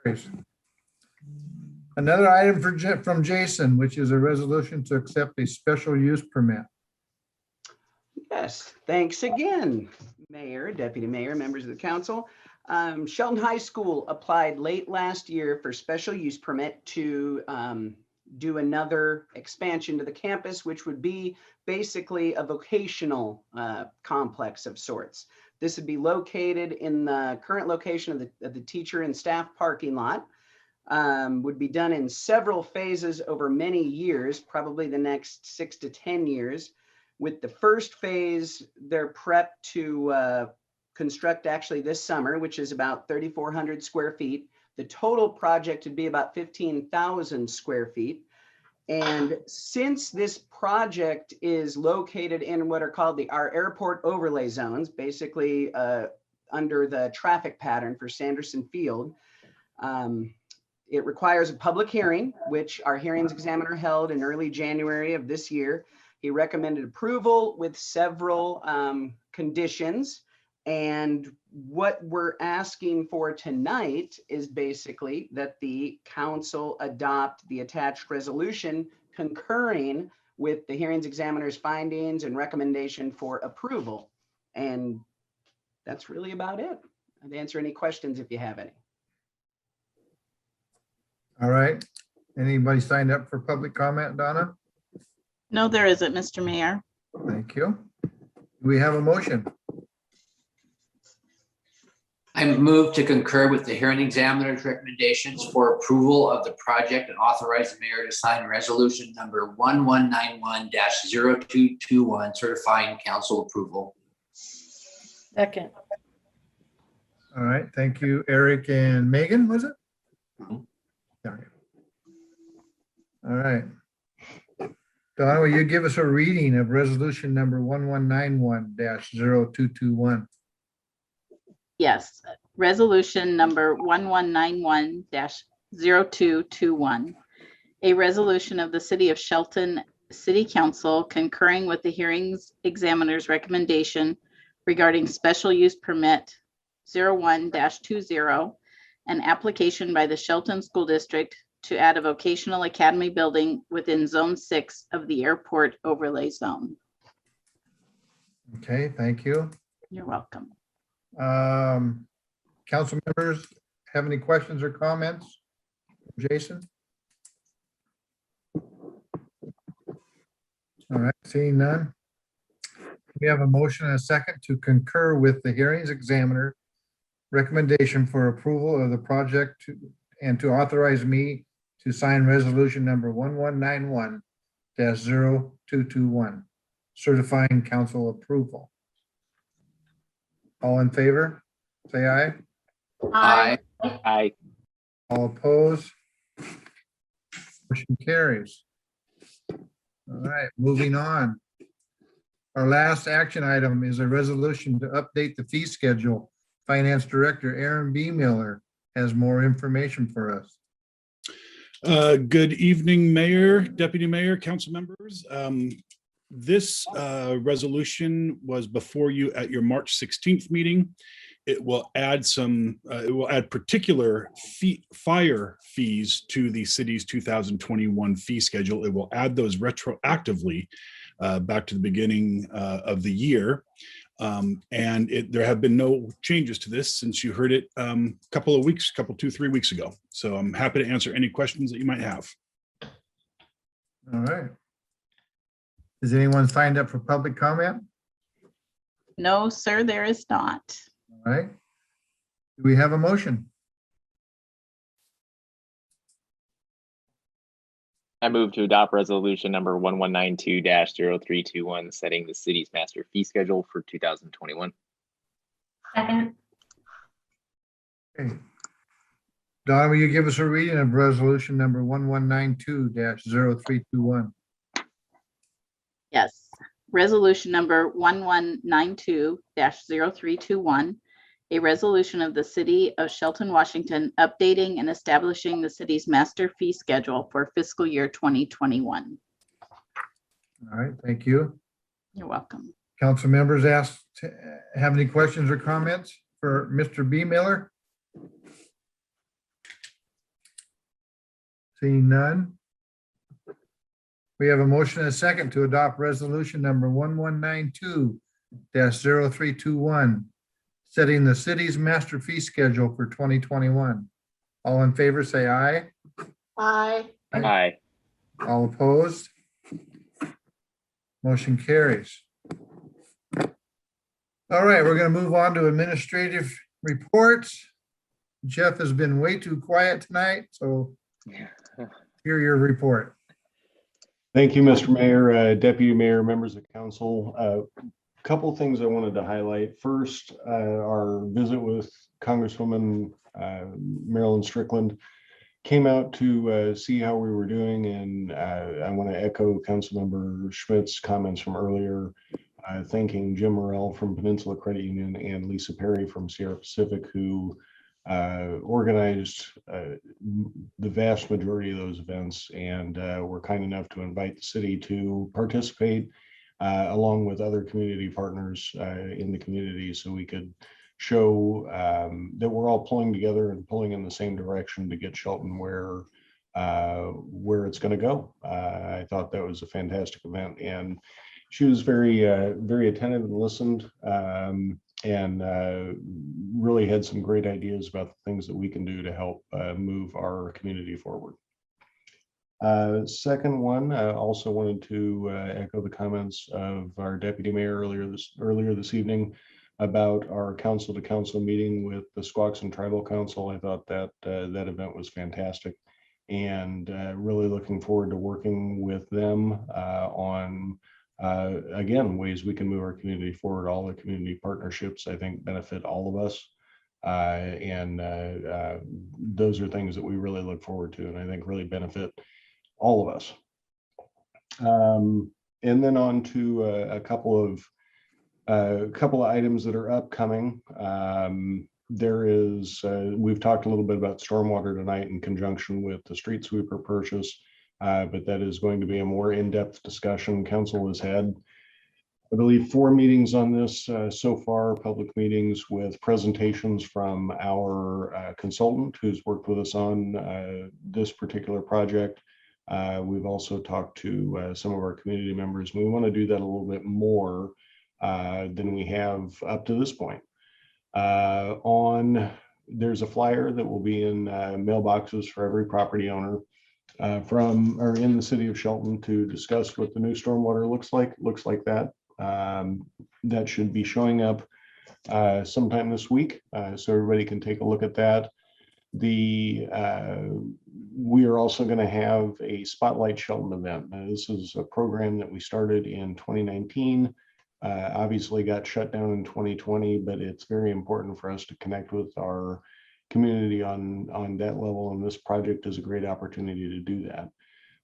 Carries. Another item from Jason, which is a resolution to accept a special use permit. Yes, thanks again, Mayor, Deputy Mayor, members of the council. Shelton High School applied late last year for special use permit to do another expansion to the campus, which would be basically a vocational complex of sorts. This would be located in the current location of the teacher and staff parking lot. Would be done in several phases over many years, probably the next 6 to 10 years. With the first phase, they're prepped to construct actually this summer, which is about 3,400 square feet. The total project would be about 15,000 square feet. And since this project is located in what are called our airport overlay zones, basically under the traffic pattern for Sanderson Field, it requires a public hearing, which our hearings examiner held in early January of this year. He recommended approval with several conditions. And what we're asking for tonight is basically that the council adopt the attached resolution concurring with the hearings examiner's findings and recommendation for approval. And that's really about it. I'd answer any questions if you have any. All right. Anybody signed up for public comment, Donna? No, there isn't, Mr. Mayor. Thank you. We have a motion. I move to concur with the hearing examiner's recommendations for approval of the project and authorize the mayor to sign resolution number 1191-0221 certifying council approval. Second. All right. Thank you, Eric and Megan, was it? Sorry. All right. Donna, will you give us a reading of resolution number 1191-0221? Yes, resolution number 1191-0221. A resolution of the city of Shelton City Council concurring with the hearings examiner's recommendation regarding special use permit 01-20, an application by the Shelton School District to add a vocational academy building within zone 6 of the airport overlay zone. Okay, thank you. You're welcome. Council members have any questions or comments? Jason? All right, seeing none. We have a motion and a second to concur with the hearings examiner recommendation for approval of the project and to authorize me to sign resolution number 1191-0221, certifying council approval. All in favor, say aye. Aye. Aye. All opposed? Motion carries. All right, moving on. Our last action item is a resolution to update the fee schedule. Finance Director Aaron B. Miller has more information for us. Good evening, Mayor, Deputy Mayor, council members. This resolution was before you at your March 16th meeting. it will add particular fire fees to the city's 2021 fee schedule. It will add those retroactively back to the beginning of the year. There have been no changes to this since you heard it a couple of weeks, 2-3 weeks ago. So I'm happy to answer any questions that you might have. All right. Is anyone signed up for public comment? No, sir, there is not. All right. Do we have a motion? I move to adopt resolution number 1192-0321, setting the city's master fee schedule for 2021. Second. Okay. Donna, will you give us a reading of resolution number 1192-0321? Yes. Resolution number 1192-0321, a resolution of the City of Shelton, Washington, updating and establishing the city's master fee schedule for fiscal year 2021. All right, thank you. You're welcome. Council members have any questions or comments for Mr. B. Miller? Seeing none. We have a motion and a second to adopt resolution number 1192-0321, setting the city's master fee schedule for 2021. All in favor, say aye. Aye. Aye. All opposed? Motion carries. All right, we're going to move on to administrative reports. Jeff has been way too quiet tonight, so hear your report. Thank you, Mr. Mayor, Deputy Mayor, members of council. A couple of things I wanted to highlight. First, our visit with Congresswoman Marilyn Strickland came out to see how we were doing, and I want to echo Councilmember Schmidt's comments from earlier, thanking Jim Morrell from Peninsula Credit Union and Lisa Perry from Sierra Pacific, who organized the vast majority of those events, and were kind enough to invite the city to participate along with other community partners in the community, so we could show that we're all pulling together and pulling in the same direction to get Shelton where it's going to go. I thought that was a fantastic event, and she was very attentive and listened, and really had some great ideas about the things that we can do to help move our community forward. Second one, I also wanted to echo the comments of our deputy mayor earlier this evening about our council to council meeting with the Squaxin Tribal Council. I thought that that event was fantastic, and really looking forward to working with them on again, ways we can move our community forward. All the community partnerships, I think, benefit all of us. Those are things that we really look forward to, and I think really benefit all of us. And then on to a couple of items that are upcoming. There is, we've talked a little bit about stormwater tonight in conjunction with the street sweeper purchase. But that is going to be a more in-depth discussion. Council has had, I believe, 4 meetings on this so far, public meetings with presentations from our consultant who's worked with us on this particular project. We've also talked to some of our community members. We want to do that a little bit more than we have up to this point. There's a flyer that will be in mailboxes for every property owner from or in the city of Shelton to discuss what the new stormwater looks like that. That should be showing up sometime this week, so everybody can take a look at that. We are also going to have a Spotlight Shelton event. Now, this is a program that we started in 2019, obviously got shut down in 2020, but it's very important for us to connect with our community on that level, and this project is a great opportunity to do that.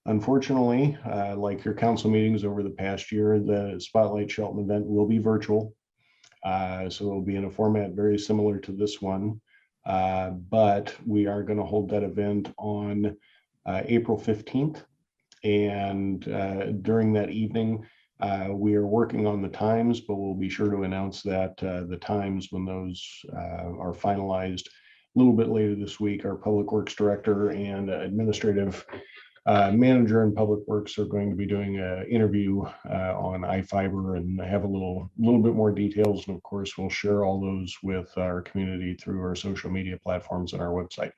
Unfortunately, like your council meetings over the past year, the Spotlight Shelton event will be virtual, so it'll be in a format very similar to this one, but we are going to hold that event on April 15th, and during that evening We are working on the times, but we'll be sure to announce that the times when those are finalized a little bit later this week. Our Public Works Director and Administrative Manager in Public Works are going to be doing an interview on iFiber and have a little bit more details. And of course, we'll share all those with our community through our social media platforms and our website.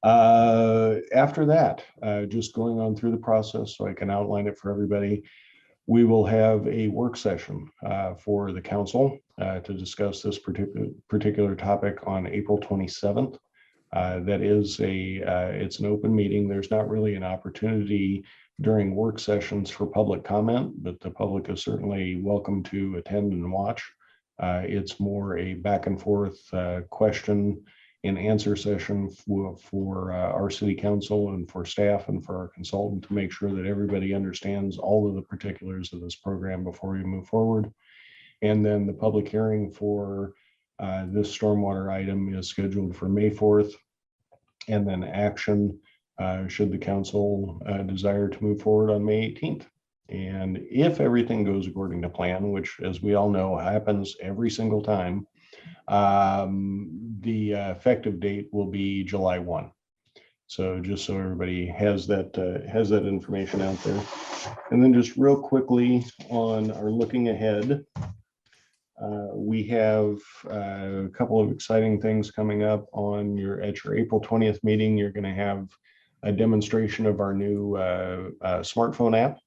After that, just going on through the process so I can outline it for everybody, we will have a work session for the council to discuss this particular topic on April 27th. That is it's an open meeting. There's not really an opportunity during work sessions for public comment, but the public is certainly welcome to attend and watch. It's more a back and forth question and answer session for our city council and for staff and for our consultant to make sure that everybody understands all of the particulars of this program before we move forward. And then the public hearing for this stormwater item is scheduled for May 4th. And then action should the council desire to move forward on May 18th. And if everything goes according to plan, which as we all know happens every single time, the effective date will be July 1. So just so everybody has that information out there. And then just real quickly on our looking ahead, we have a couple of exciting things coming up at your April 20th meeting. You're going to have a demonstration of our new smartphone app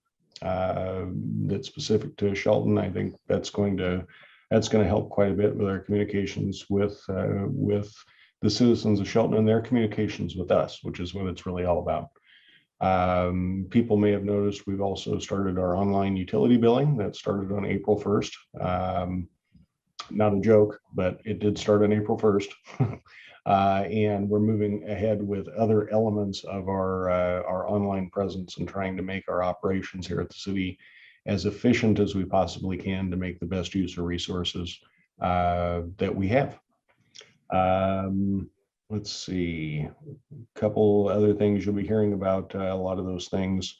that's specific to Shelton. I think that's going to help quite a bit with our communications with the citizens of Shelton and their communications with us, which is what it's really all about. People may have noticed we've also started our online utility billing. That started on April 1st. Not a joke, but it did start on April 1st. And we're moving ahead with other elements of our online presence and trying to make our operations here at the city as efficient as we possibly can to make the best use of resources that we have. Let's see, a couple other things you'll be hearing about, a lot of those things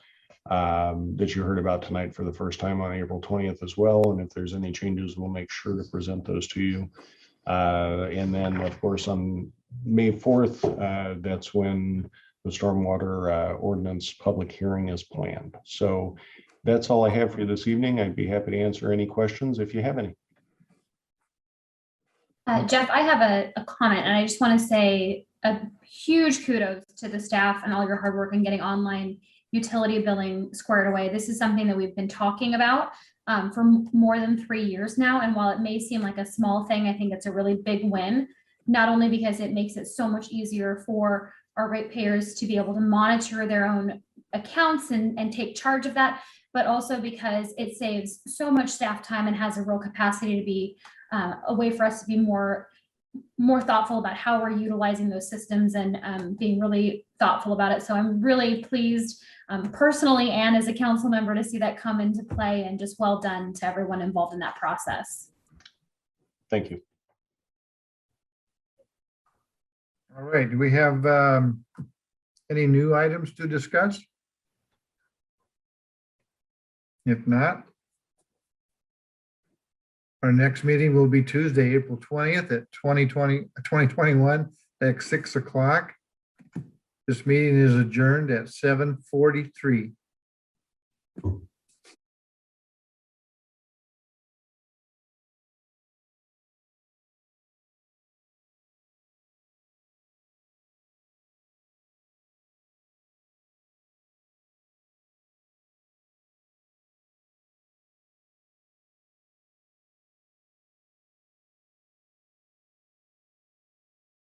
that you heard about tonight for the first time on April 20th as well. And if there's any changes, we'll make sure to present those to you. And then of course on May 4th, that's when the stormwater ordinance public hearing is planned. So that's all I have for you this evening. I'd be happy to answer any questions if you have any. Jeff, I have a comment, and I just want to say a huge kudos to the staff and all your hard work in getting online utility billing squared away. This is something that we've been talking about for more than 3 years now. And while it may seem like a small thing, I think it's a really big win, not only because it makes it so much easier for our ratepayers to be able to monitor their own accounts and take charge of that, but also because it saves so much staff time and has a real capacity to be a way for us to be more thoughtful about how we're utilizing those systems and being really thoughtful about it. So I'm really pleased personally and as a council member to see that come into play, and just well done to everyone involved in that process. Thank you. All right, do we have any new items to discuss? If not, our next meeting will be Tuesday, April 20th at 2021 at 6 o'clock. This meeting is adjourned at 7:43.